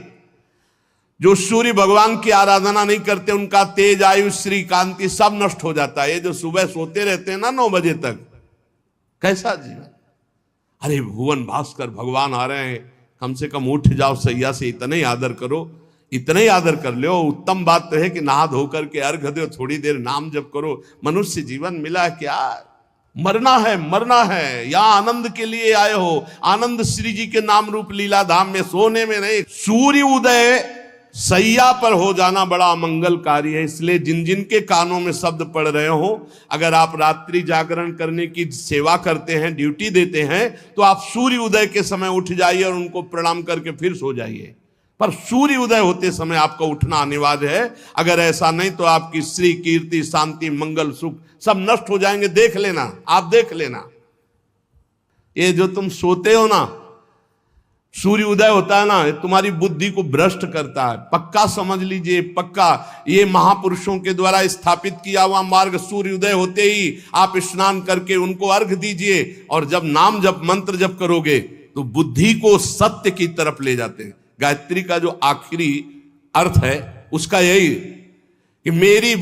जो सूर्य भगवान की आराधना नहीं करते, उनका तेज, आयु, श्री कांति सब नष्ट हो जाता है। ये जो सुबह सोते रहते हैं ना 9 बजे तक, कैसा जीवन। अरे भुवन भास्कर भगवान आ रहे हैं, कम से कम उठ जाओ सैया से, इतना ही आदर करो, इतना ही आदर कर लो। उत्तम बात तो है कि नहा धो करके अर्घ दो, थोड़ी देर नाम जप करो। मनुष्य जीवन मिला क्या? मरना है। यहाँ आनंद के लिए आए हो, आनंद श्री जी के नाम रूप लीला धाम में, सोने में नहीं। सूर्य उदय सैया पर हो जाना बड़ा मंगलकारी है। इसलिए जिन जिन के कानों में शब्द पड़ रहे हो, अगर आप रात्रि जागरण करने की सेवा करते हैं, ड्यूटी देते हैं, तो आप सूर्य उदय के समय उठ जाइए और उनको प्रणाम करके फिर सो जाइए। पर सूर्य उदय होते समय आपका उठना अनिवार्य है। अगर ऐसा नहीं तो आपकी श्री कीर्ति, शांति, मंगल, सुख सब नष्ट हो जाएंगे। देख लेना, आप देख लेना। ये जो तुम सोते हो ना, सूर्य उदय होता है ना, तुम्हारी बुद्धि को भ्रष्ट करता है। पक्का समझ लीजिए, पक्का। ये महापुरुषों के द्वारा स्थापित किया हुआ मार्ग। सूर्य उदय होते ही आप स्नान करके उनको अर्घ दीजिए, और जब नाम जप मंत्र जप करोगे तो बुद्धि को सत्य की तरफ ले जाते हैं। गायत्री का जो आखिरी अर्थ है उसका यही कि मेरी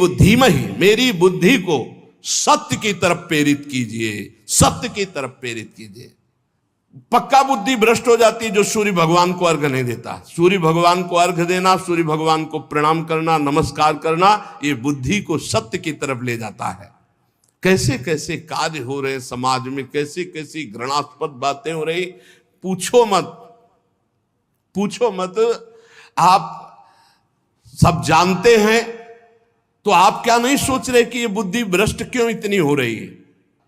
बुद्धि को सत्य की तरफ प्रेरित कीजिए, सत्य की तरफ प्रेरित कीजिए। पक्का बुद्धि भ्रष्ट हो जाती है जो सूर्य भगवान को अर्घ नहीं देता। सूर्य भगवान को अर्घ देना, सूर्य भगवान को प्रणाम करना, नमस्कार करना, ये बुद्धि को सत्य की तरफ ले जाता है। कैसे कैसे कार्य हो रहे समाज में, कैसी कैसी घृणास्पद बातें हो रही, पूछो मत। आप सब जानते हैं तो आप क्या नहीं सोच रहे कि ये बुद्धि भ्रष्ट क्यों इतनी हो रही है?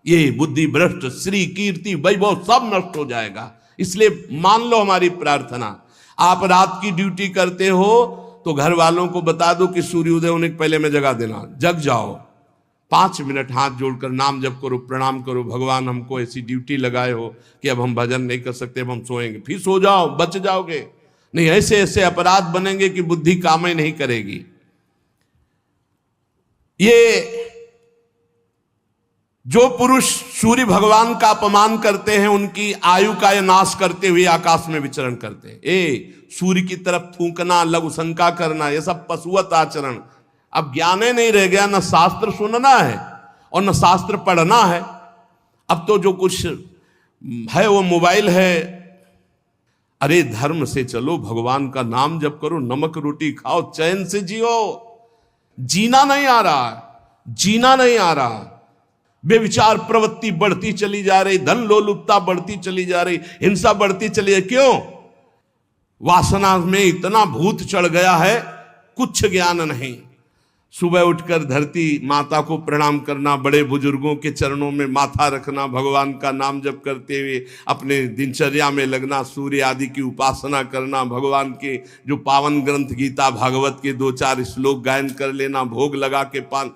ये बुद्धि भ्रष्ट, श्री कीर्ति, वैभव सब नष्ट हो जाएगा। इसलिए मान लो हमारी प्रार्थना, आप रात की ड्यूटी करते हो तो घर वालों को बता दो कि सूर्योदय होने के पहले में जगा देना, जग जाओ। 5 मिनट हाथ जोड़कर नाम जप करो, प्रणाम करो, भगवान हमको ऐसी ड्यूटी लगाए हो कि अब हम भजन नहीं कर सकते, अब हम सोएंगे। फिर सो जाओ, बच जाओगे। नहीं ऐसे ऐसे अपराध बनेंगे कि बुद्धि काम ही नहीं करेगी। ये जो पुरुष सूर्य भगवान का अपमान करते हैं, उनकी आयु का नाश करते हुए आकाश में विचरण करते हैं। सूर्य की तरफ थूकना, लघु शंका करना, यह सब पशुवत आचरण। अब ज्ञान ही नहीं रह गया, ना शास्त्र सुनना है और ना शास्त्र पढ़ना है। अब तो जो कुछ है वो मोबाइल है। अरे धर्म से चलो, भगवान का नाम जप करो, नमक रोटी खाओ, चैन से जियो। जीना नहीं आ रहा, जीना नहीं आ रहा। बेविचार प्रवृत्ति बढ़ती चली जा रही, धन लोलुपता बढ़ती चली जा रही, हिंसा बढ़ती चली है। क्यों? वासना में इतना भूत चढ़ गया है, कुछ ज्ञान नहीं। सुबह उठकर धरती माता को प्रणाम करना, बड़े बुजुर्गों के चरणों में माथा रखना, भगवान का नाम जप करते हुए अपने दिनचर्या में लगना, सूर्य आदि की उपासना करना, भगवान के जो पावन ग्रंथ गीता भागवत के 2-4 श्लोक गायन कर लेना, भोग लगा के पान,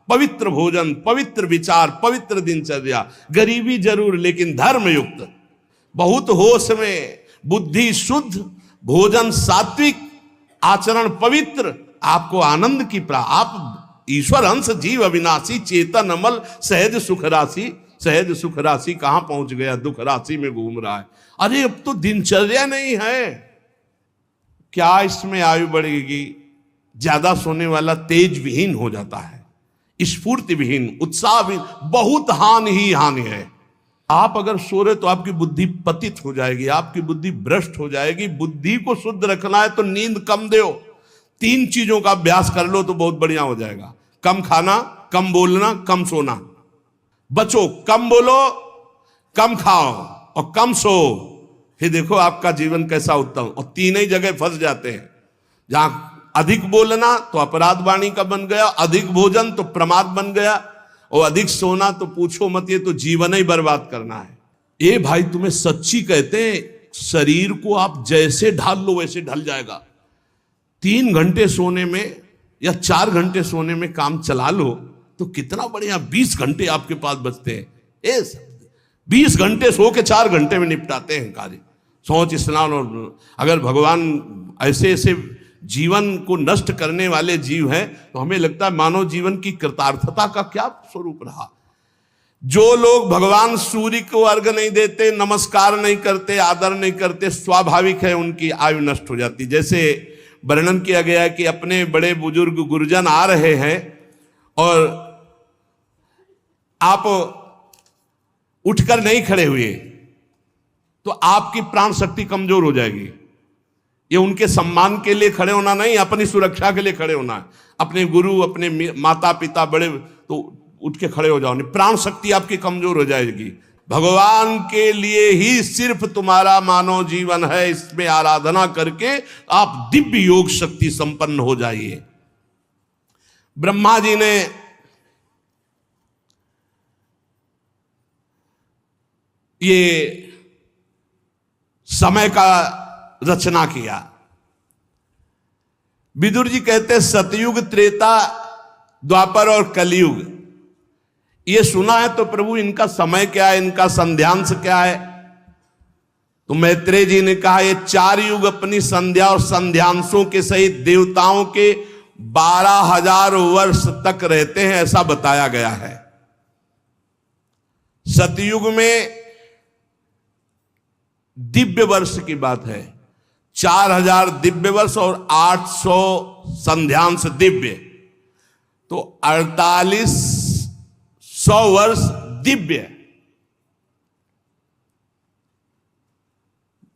पवित्र भोजन, पवित्र विचार, पवित्र दिनचर्या। गरीबी जरूर, लेकिन धर्म युक्त, बहुत होश में, बुद्धि शुद्ध, भोजन सात्विक, आचरण पवित्र, आपको आनंद की आप ईश्वर अंश जीव अविनाशी, चेतन अमल, सहज सुख राशि। सहज सुख राशि कहां पहुंच गया? दुख राशि में घूम रहा है। अरे अब तो दिनचर्या नहीं है, क्या इसमें आयु बढ़ेगी? ज्यादा सोने वाला तेज विहीन हो जाता है, स्फूर्ति विहीन, उत्साह विहीन, बहुत हानि ही हानि है। आप अगर सो रहे तो आपकी बुद्धि पतित हो जाएगी, आपकी बुद्धि भ्रष्ट हो जाएगी। बुद्धि को शुद्ध रखना है तो नींद कम दो। 3 चीजों का अभ्यास कर लो तो बहुत बढ़िया हो जाएगा। कम खाना, कम बोलना, कम सोना। बचो, कम बोलो, कम खाओ और कम सो। फिर देखो आपका जीवन कैसा उत्तम। और 3 ही जगह फंस जाते हैं, जहां अधिक बोलना तो अपराध वाणी का बन गया, अधिक भोजन तो प्रमाद बन गया, और अधिक सोना तो पूछो मत, ये तो जीवन ही बर्बाद करना है। ए भाई, तुम्हें सच्ची कहते हैं, शरीर को आप जैसे ढाल लो वैसे ढल जाएगा। 3 घंटे सोने में या 4 घंटे सोने में काम चला लो तो कितना बढ़िया। 20 घंटे आपके पास बचते हैं। 20 घंटे सो के 4 घंटे में निपटाते हैं कार्य, सोच स्नान। और अगर भगवान ऐसे ऐसे जीवन को नष्ट करने वाले जीव हैं तो हमें लगता है मानव जीवन की कृतार्थता का क्या स्वरूप रहा। जो लोग भगवान सूर्य को अर्घ नहीं देते, नमस्कार नहीं करते, आदर नहीं करते, स्वाभाविक है उनकी आयु नष्ट हो जाती। जैसे वर्णन किया गया है कि अपने बड़े बुजुर्ग गुरुजन आ रहे हैं और आप उठकर नहीं खड़े हुए तो आपकी प्राण शक्ति कमजोर हो जाएगी। ये उनके सम्मान के लिए खड़े होना नहीं, अपनी सुरक्षा के लिए खड़े होना है। अपने गुरु, अपने माता पिता बड़े, तो उठ के खड़े हो जाओ, नहीं प्राण शक्ति आपकी कमजोर हो जाएगी। भगवान के लिए ही सिर्फ तुम्हारा मानव जीवन है, इसमें आराधना करके आप दिव्य योग शक्ति संपन्न हो जाइए। ब्रह्मा जी ने ये समय का रचना किया। विदुर जी कहते सतयुग, त्रेता, द्वापर और कलयुग। ये सुना है तो प्रभु इनका समय क्या है, इनका संध्यांश क्या है? तो मैत्रेय जी ने कहा ये 4 युग अपनी संध्या और संध्यांशों के सहित देवताओं के 12,000 वर्ष तक रहते हैं, ऐसा बताया गया है। सतयुग में दिव्य वर्ष की बात है, 4000 दिव्य वर्ष और 800 संध्यांश दिव्य, तो 4800 वर्ष दिव्य।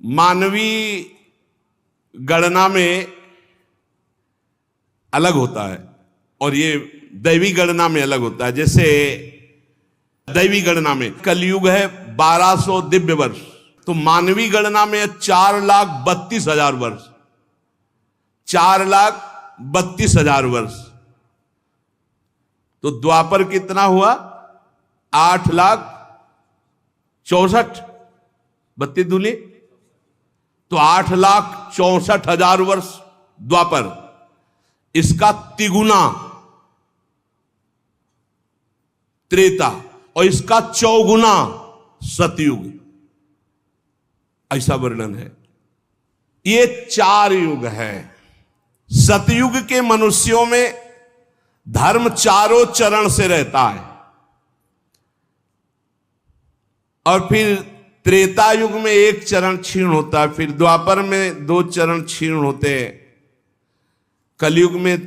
मानवीय गणना में अलग होता है और ये दैवी गणना में अलग होता है। जैसे दैवी गणना में कलयुग है 1200 दिव्य वर्ष, तो मानवीय गणना में 4,32,000 वर्ष, 4,32,000 वर्ष। तो द्वापर कितना हुआ? 8,64,000 32 दूनी, तो 8,64,000 वर्ष द्वापर। इसका तिगुना त्रेता और इसका चौगुना सतयुग, ऐसा वर्णन है। ये 4 युग है। सतयुग के मनुष्यों में धर्म 4 चरण से रहता है, और फिर त्रेता युग में 1 चरण क्षीण होता है, फिर द्वापर में 2 चरण क्षीण होते हैं, कलयुग में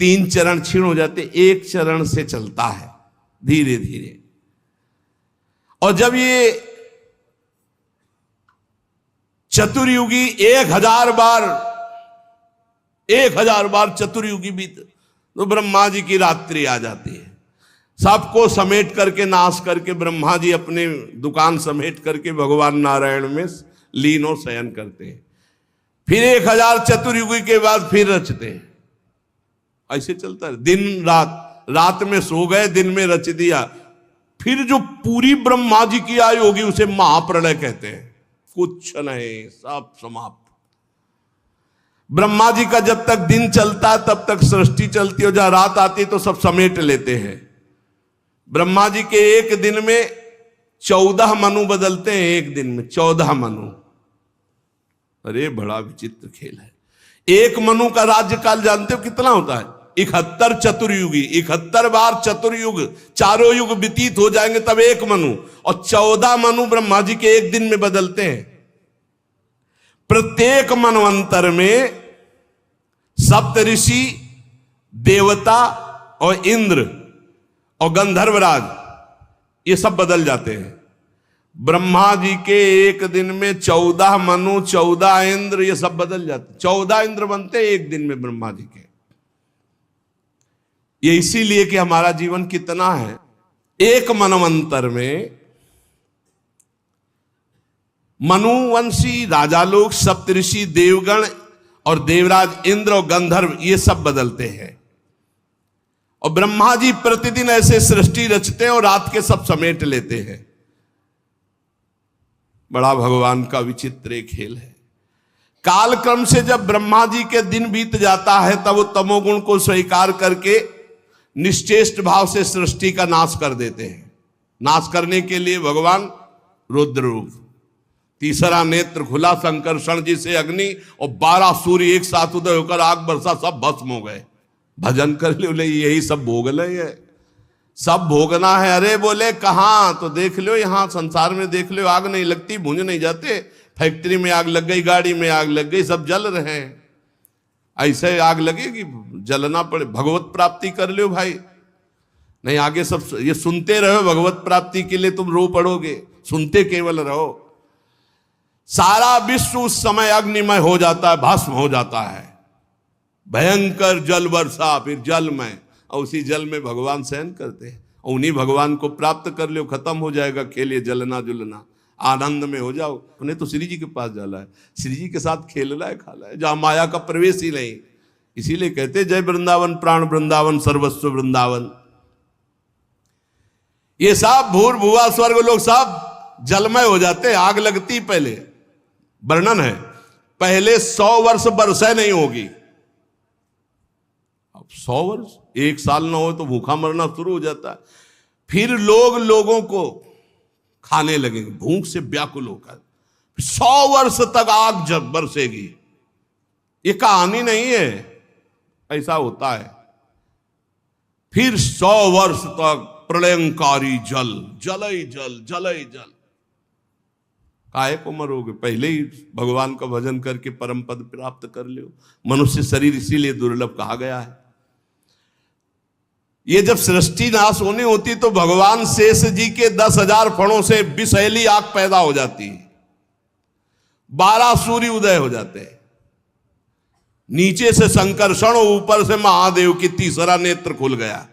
3 चरण क्षीण हो जाते, 1 चरण से चलता है धीरे धीरे। और जब ये चतुर्युगी 1000 बार चतुर्युगी बीत तो ब्रह्मा जी की रात्रि आ जाती है। सबको समेट करके नाश करके ब्रह्मा जी अपने दुकान समेट करके भगवान नारायण में लीन और शयन करते हैं। फिर 1000 चतुर्युगी के बाद फिर रचते हैं। ऐसे चलता है दिन रात, रात में सो गए, दिन में रच दिया। फिर जो पूरी ब्रह्मा जी की आयु होगी उसे महाप्रलय कहते हैं। कुछ नहीं, सब समाप्त। ब्रह्मा जी का जब तक दिन चलता है तब तक सृष्टि चलती है, और जहां रात आती है तो सब समेट लेते हैं। ब्रह्मा जी के एक दिन में 14 मनु बदलते हैं, एक दिन में 14 मनु। अरे बड़ा विचित्र खेल है। एक मनु का राज्यकाल जानते हो कितना होता है? 71 चतुर्युगी, 71 बार चतुर्युग, चारों युग व्यतीत हो जाएंगे तब एक मनु, और 14 मनु ब्रह्मा जी के एक दिन में बदलते हैं। प्रत्येक मनवंतर में सप्तऋषि, देवता और इंद्र और गंधर्वराज ये सब बदल जाते हैं। ब्रह्मा जी के एक दिन में 14 मनु, 14 इंद्र, ये सब बदल जाते। 14 इंद्र बनते हैं एक दिन में ब्रह्मा जी के। ये इसीलिए कि हमारा जीवन कितना है, एक मनवंतर में मनुवंशी राजा लोग, सप्तऋषि, देवगण और देवराज इंद्र और गंधर्व ये सब बदलते हैं। और ब्रह्मा जी प्रतिदिन ऐसे सृष्टि रचते हैं और रात के सब समेट लेते हैं। बड़ा भगवान का विचित्र एक खेल है। कालक्रम से जब ब्रह्मा जी के दिन बीत जाता है तब वो तमोगुण को स्वीकार करके निश्चेष्ट भाव से सृष्टि का नाश कर देते हैं। नाश करने के लिए भगवान रुद्र रूप, तीसरा नेत्र खुला, संकर्षण जी से अग्नि और 12 सूर्य एक साथ उदय होकर आग बरसा, सब भस्म हो गए। भजन कर लो, बोले यही सब भोग ले, सब भोगना है। अरे बोले कहाँ? तो देख लो यहाँ संसार में देख लो, आग नहीं लगती, भूंज नहीं जाते। फैक्ट्री में आग लग गई, गाड़ी में आग लग गई, सब जल रहे हैं। ऐसे आग लगेगी, जलना पड़े। भगवत प्राप्ति कर लो भाई, नहीं आगे सब ये सुनते रहो। भगवत प्राप्ति के लिए तुम रो पड़ोगे, सुनते केवल रहो। सारा विश्व उस समय अग्निमय हो जाता है, भस्म हो जाता है। भयंकर जल वर्षा, फिर जल में, और उसी जल में भगवान शयन करते हैं। और उन्हीं भगवान को प्राप्त कर लो, खत्म हो जाएगा खेल, ये जलना जुलना, आनंद में हो जाओ। उन्हें तो श्री जी के पास जाना है, श्री जी के साथ खेलना है, खाना है, जहां माया का प्रवेश ही नहीं। इसीलिए कहते जय वृंदावन, प्राण वृंदावन, सर्वस्व वृंदावन। ये सब भूर भुआ स्वर्ग लोग सब जलमय हो जाते, आग लगती। पहले वर्णन है, पहले 100 वर्ष बरसें नहीं होगी। अब 100 वर्ष, 1 साल ना हो तो भूखा मरना शुरू हो जाता है। फिर लोग लोगों को खाने लगेंगे भूख से व्याकुल होकर। 100 वर्ष तक आग जब बरसेगी। ये कहानी नहीं है, ऐसा होता है। फिर 100 वर्ष तक प्रलयंकारी जल, जल ही जल, जल ही जल। काहे को मरोगे? पहले ही भगवान का भजन करके परम पद प्राप्त कर लो। मनुष्य शरीर इसीलिए दुर्लभ कहा गया है। ये जब सृष्टि नाश होनी होती तो भगवान शेष जी के 10,000 फणों से विषैली आग पैदा हो जाती है। 12 सूर्य उदय हो जाते हैं। नीचे से संकर्षण, ऊपर से महादेव की तीसरा नेत्र खुल गया,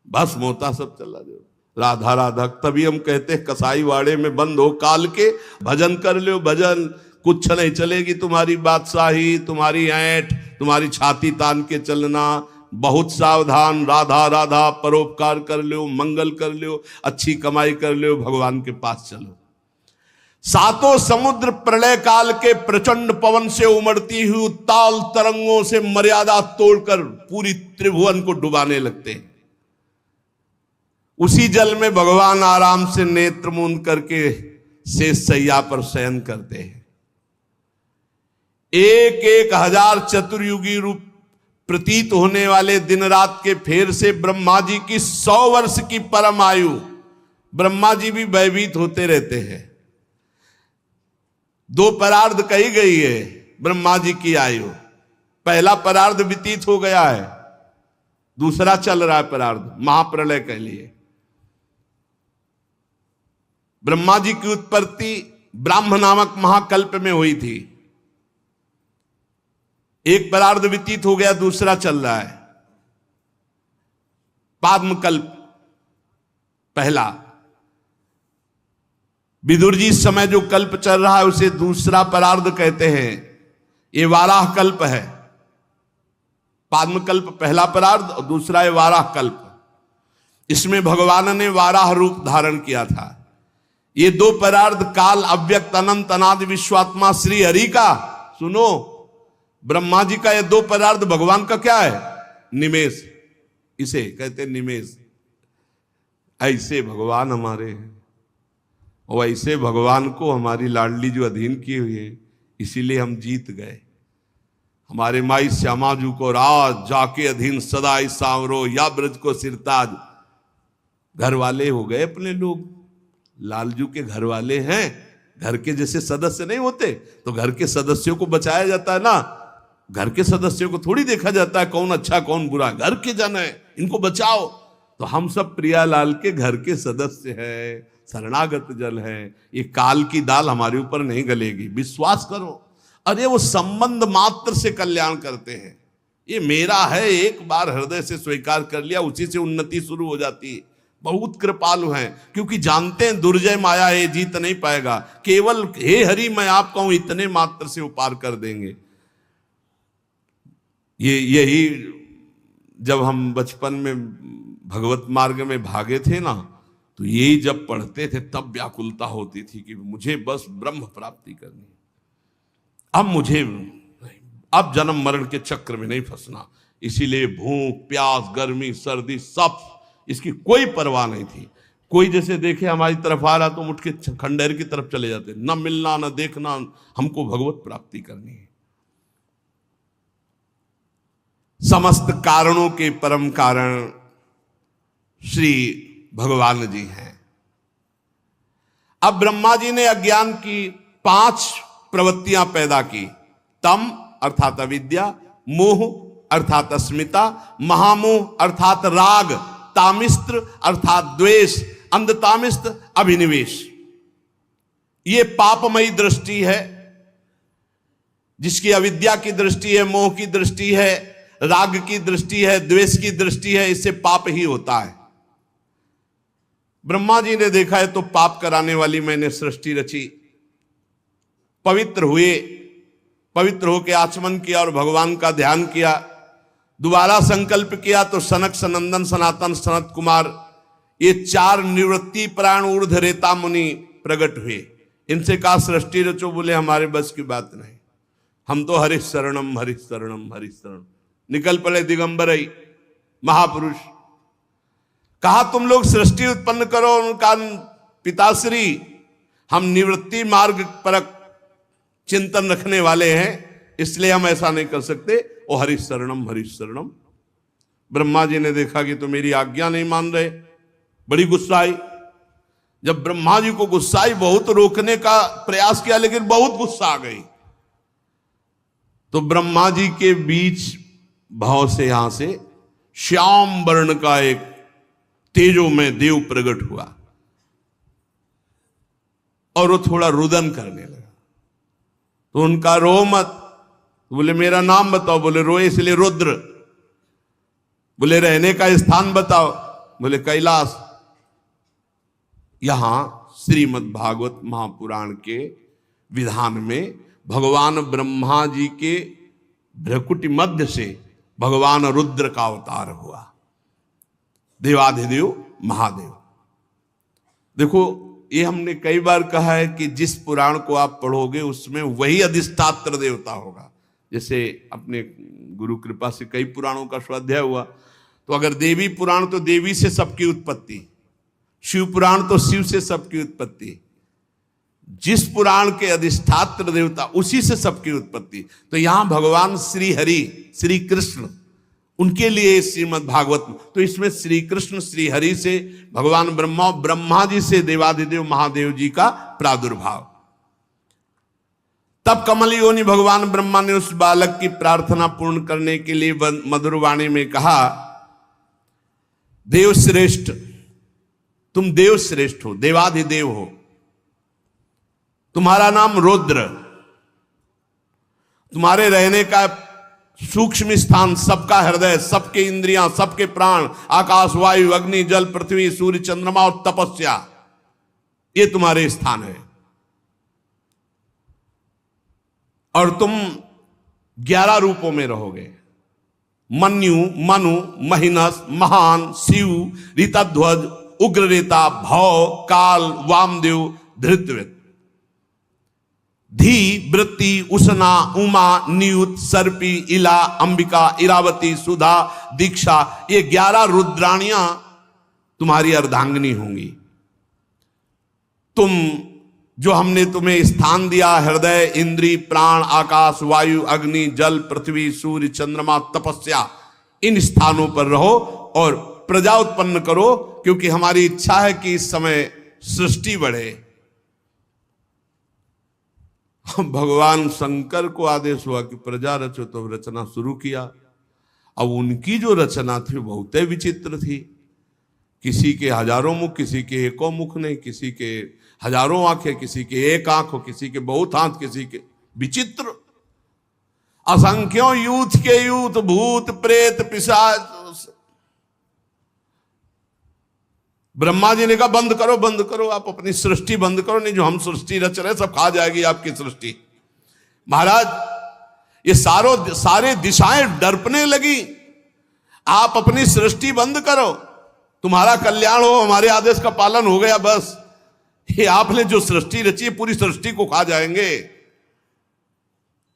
भस्म होता सब चला जाओ। राधा राधा, तभी हम कहते हैं कसाई वाड़े में बंद हो काल के, भजन कर लो भजन, कुछ नहीं चलेगी तुम्हारी बादशाही, तुम्हारी ऐंठ, तुम्हारी छाती तान के चलना। बहुत सावधान, राधा राधा, परोपकार कर लो, मंगल कर लो, अच्छी कमाई कर लो, भगवान के पास चलो। सातों समुद्र प्रलय काल के प्रचंड पवन से उमड़ती हुई उत्ताल तरंगों से मर्यादा तोड़कर पूरी त्रिभुवन को डुबाने लगते हैं। उसी जल में भगवान आराम से नेत्र मूंद करके शेष सैया पर शयन करते हैं। 1,000 चतुर्युगी रूप प्रतीत होने वाले दिन रात के फेर से ब्रह्मा जी की 100 वर्ष की परम आयु, ब्रह्मा जी भी भयभीत होते रहते हैं। 2 परार्ध कही गई है ब्रह्मा जी की आयु। पहला परार्ध व्यतीत हो गया है, दूसरा चल रहा है परार्ध, महाप्रलय कह लिए। ब्रह्मा जी की उत्पत्ति ब्राह्म नामक महाकल्प में हुई थी। एक परार्ध व्यतीत हो गया, दूसरा चल रहा है पाद्मकल्प पहला। विदुर जी इस समय जो कल्प चल रहा है उसे दूसरा परार्ध कहते हैं। ये वाराह कल्प है। पाद्मकल्प पहला परार्ध और दूसरा है वाराह कल्प। इसमें भगवान ने वाराह रूप धारण किया था। ये दो परार्ध काल, अव्यक्त, अनंत, अनादि, विश्वात्मा श्री हरि का, सुनो, ब्रह्मा जी का ये दो परार्ध भगवान का क्या है? निमेष। इसे कहते निमेष। ऐसे भगवान हमारे हैं और ऐसे भगवान को हमारी लाडली जो अधीन की हुई है, इसीलिए हम जीत गए। हमारे माई श्यामा जू को राज जाके अधीन सदा सांवरो, या ब्रज को सिरताज। घर वाले हो गए अपने लोग, लालजू के घर वाले हैं। घर के जैसे सदस्य नहीं होते तो घर के सदस्यों को बचाया जाता है ना। घर के सदस्यों को थोड़ी देखा जाता है कौन अच्छा कौन बुरा, घर के जन है, इनको बचाओ। तो हम सब प्रियालाल के घर के सदस्य हैं, शरणागत जल है। ये काल की दाल हमारे ऊपर नहीं गलेगी, विश्वास करो। अरे वो संबंध मात्र से कल्याण करते हैं। ये मेरा है, एक बार हृदय से स्वीकार कर लिया, उसी से उन्नति शुरू हो जाती है। बहुत कृपालु हैं, क्योंकि जानते हैं दुर्जय माया है, जीत नहीं पाएगा। केवल हे हरि मैं आपका हूं, इतने मात्र से वो पार कर देंगे। यही जब हम बचपन में भगवत मार्ग में भागे थे ना, तो यही जब पढ़ते थे तब व्याकुलता होती थी कि मुझे बस ब्रह्म प्राप्ति करनी है। अब जन्म मरण के चक्र में नहीं फंसना। इसीलिए भूख, प्यास, गर्मी, सर्दी, सब इसकी कोई परवाह नहीं थी। कोई जैसे देखे हमारी तरफ आ रहा तो उठ के खंडेर की तरफ चले जाते, न मिलना न देखना, हमको भगवत प्राप्ति करनी है। समस्त कारणों के परम कारण श्री भगवान जी हैं। अब ब्रह्मा जी ने अज्ञान की 5 प्रवृत्तियां पैदा की। तम अर्थात अविद्या, मोह अर्थात अस्मिता, महामोह अर्थात राग, तामिस्त्र अर्थात द्वेष, अंधतामिस्त अभिनिवेश। ये पापमयी दृष्टि है, जिसकी अविद्या की दृष्टि है, मोह की दृष्टि है, राग की दृष्टि है, द्वेष की दृष्टि है। इससे पाप ही होता है। ब्रह्मा जी ने देखा है तो पाप कराने वाली मैंने सृष्टि रची। पवित्र हुए, पवित्र होकर आचमन किया और भगवान का ध्यान किया। दोबारा संकल्प किया तो सनक, सनंदन, सनातन, सनत कुमार, ये 4 निवृत्ति प्राण ऊर्ध्व रेता मुनि प्रकट हुए। इनसे कहा सृष्टि रचो, बोले हमारे बस की बात नहीं, हम तो हरि शरणम हरि शरणम हरि शरण। निकल पड़े दिगंबर महापुरुष। कहा तुम लोग सृष्टि उत्पन्न करो। उनका पिताश्री, हम निवृत्ति मार्ग पर चिंतन रखने वाले हैं, इसलिए हम ऐसा नहीं कर सकते। ओ हरि शरणम हरि शरणम। ब्रह्मा जी ने देखा कि तो मेरी आज्ञा नहीं मान रहे, बड़ी गुस्सा आई। जब ब्रह्मा जी को गुस्सा आई, बहुत रोकने का प्रयास किया लेकिन बहुत गुस्सा आ गई। तो ब्रह्मा जी के बीच भाव से यहां से श्याम वर्ण का एक तेजो में देव प्रकट हुआ और वो थोड़ा रुदन करने लगा। तो उनका रो मत, बोले मेरा नाम बताओ, बोले रोए इसलिए रुद्र। बोले रहने का स्थान बताओ, बोले कैलाश। यहां श्रीमद् भागवत महापुराण के विधान में भगवान ब्रह्मा जी के भ्रकुटी मध्य से भगवान रुद्र का अवतार हुआ, देवाधिदेव महादेव। देखो ये हमने कई बार कहा है कि जिस पुराण को आप पढ़ोगे उसमें वही अधिष्ठात्र देवता होगा। जैसे अपने गुरु कृपा से कई पुराणों का स्वाध्याय हुआ, तो अगर देवी पुराण तो देवी से सबकी उत्पत्ति, शिव पुराण तो शिव से सबकी उत्पत्ति, जिस पुराण के अधिष्ठात्र देवता उसी से सबकी उत्पत्ति। तो यहां भगवान श्री हरि, श्री कृष्ण, उनके लिए श्रीमद् भागवत, तो इसमें श्री कृष्ण श्री हरि से भगवान ब्रह्मा, ब्रह्मा जी से देवाधिदेव महादेव जी का प्रादुर्भाव। तब कमल योनि भगवान ब्रह्मा ने उस बालक की प्रार्थना पूर्ण करने के लिए मधुर वाणी में कहा देवश्रेष्ठ, तुम देवश्रेष्ठ हो, देवाधिदेव हो। तुम्हारा नाम रुद्र, तुम्हारे रहने का सूक्ष्म स्थान, सबका हृदय, सबके इंद्रियां, सबके प्राण, आकाश, वायु, अग्नि, जल, पृथ्वी, सूर्य, चंद्रमा और तपस्या, ये तुम्हारे स्थान है। और तुम 11 रूपों में रहोगे। मन्यु, मनु, महिनस, महान, शिव, ऋतध्वज, उग्ररेता, भव, काल, वामदेव, धृतव्रत, धी, वृत्ति, उषना, उमा, नियुत, सर्पी, इला, अंबिका, इरावती, सुधा, दीक्षा, ये 11 रुद्राणियां तुम्हारी अर्धांगिनी होंगी। तुम, जो हमने तुम्हें स्थान दिया, हृदय, इंद्री, प्राण, आकाश, वायु, अग्नि, जल, पृथ्वी, सूर्य, चंद्रमा, तपस्या, इन स्थानों पर रहो और प्रजा उत्पन्न करो, क्योंकि हमारी इच्छा है कि इस समय सृष्टि बढ़े। भगवान शंकर को आदेश हुआ कि प्रजा रचो, तो रचना शुरू किया। अब उनकी जो रचना थी बहुत विचित्र थी। किसी के हजारों मुख, किसी के एको मुख नहीं, किसी के हजारों आंखें, किसी के एक आंख हो, किसी के बहुत हाथ, किसी के विचित्र, असंख्यों यूथ के यूथ, भूत प्रेत पिशाच। ब्रह्मा जी ने कहा बंद करो, बंद करो, आप अपनी सृष्टि बंद करो, नहीं जो हम सृष्टि रच रहे सब खा जाएगी आपकी सृष्टि। महाराज, ये सारे दिशाएं डरपने लगी, आप अपनी सृष्टि बंद करो, तुम्हारा कल्याण हो, हमारे आदेश का पालन हो गया, बस। ये आपने जो सृष्टि रची है पूरी सृष्टि को खा जाएंगे,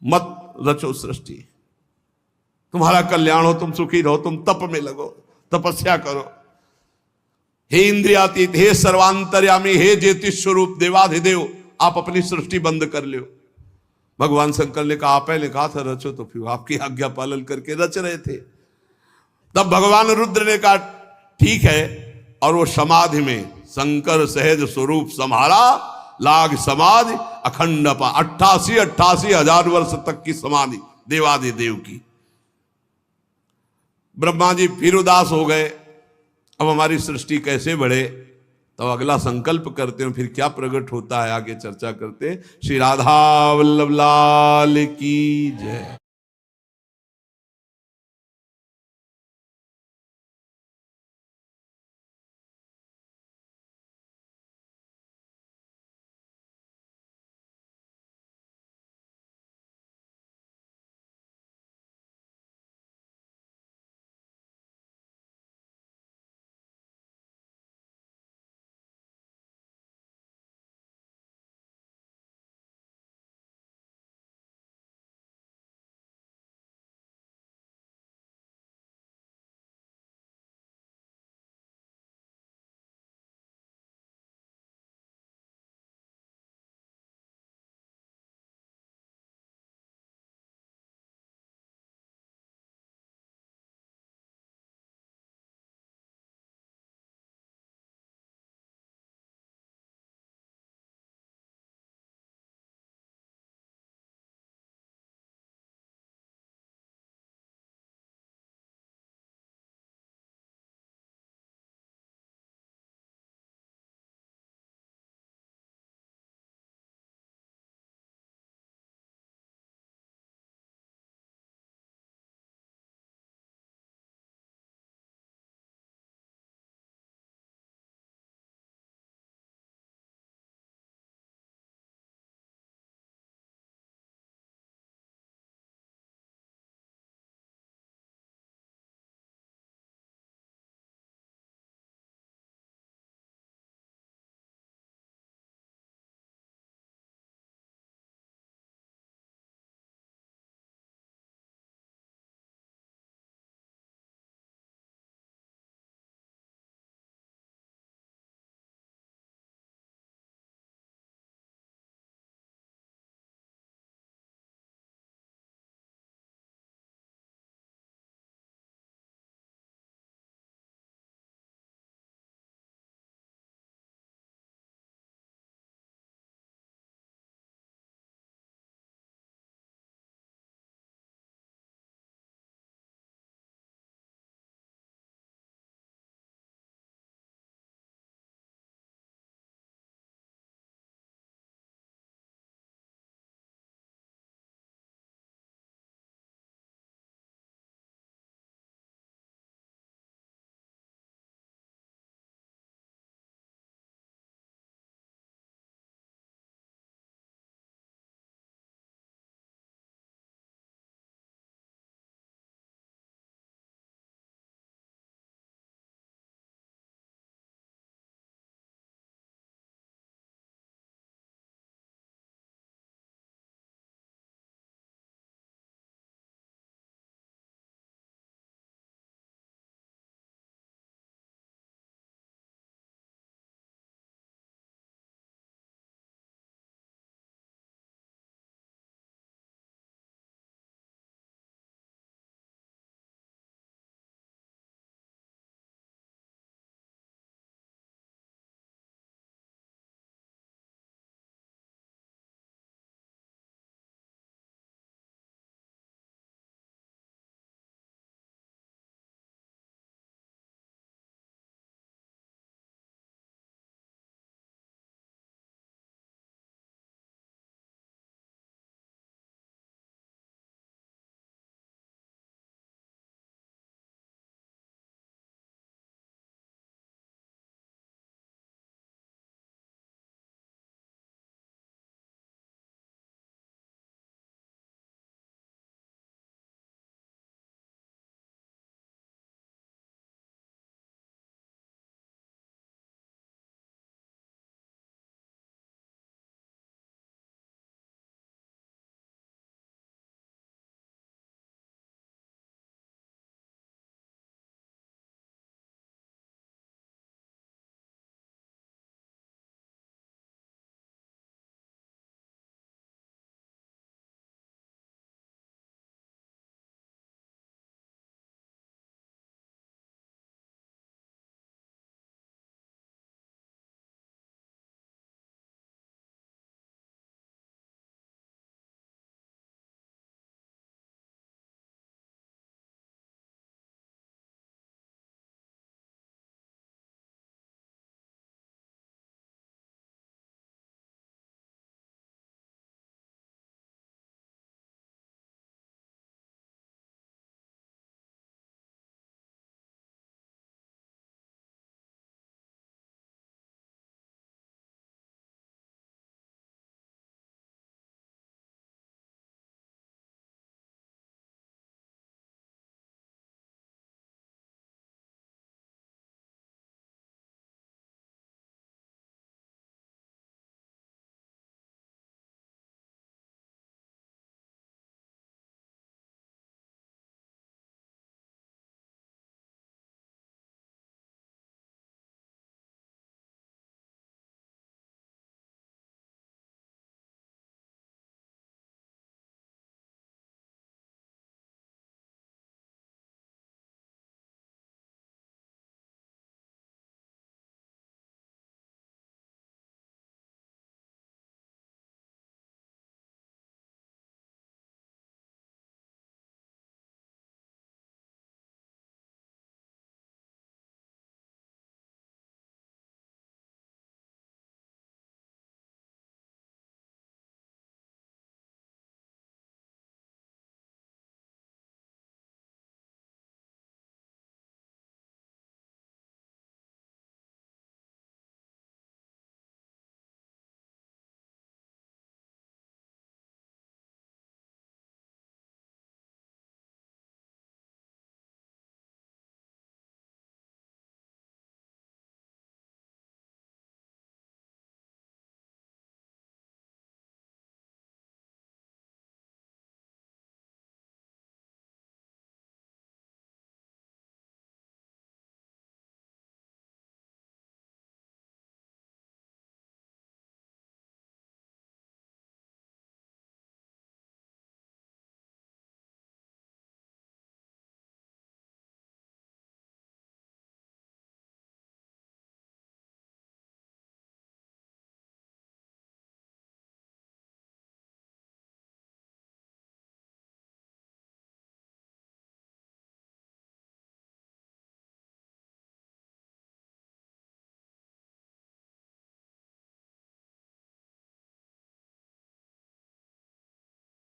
मत रचो सृष्टि, तुम्हारा कल्याण हो, तुम सुखी रहो, तुम तप में लगो, तपस्या करो। हे इंद्रियातीत, हे सर्वांतर्यामी, हे ज्योतिष स्वरूप देवाधिदेव, आप अपनी सृष्टि बंद कर लो। भगवान शंकर ने कहा, आप पहले कहा था रचो, तो फिर आपकी आज्ञा पालन करके रच रहे थे। तब भगवान रुद्र ने कहा ठीक है, और वो समाधि में शंकर सहज स्वरूप सम्हारा, लाग समाधि अखंड 88 हजार वर्ष तक की समाधि देवाधिदेव की। ब्रह्मा जी फिर उदास हो गए, अब हमारी सृष्टि कैसे बढ़े। तो अगला संकल्प करते हैं, फिर क्या प्रकट होता है आगे चर्चा करते हैं। श्री राधा वल्लभ लाल की जय।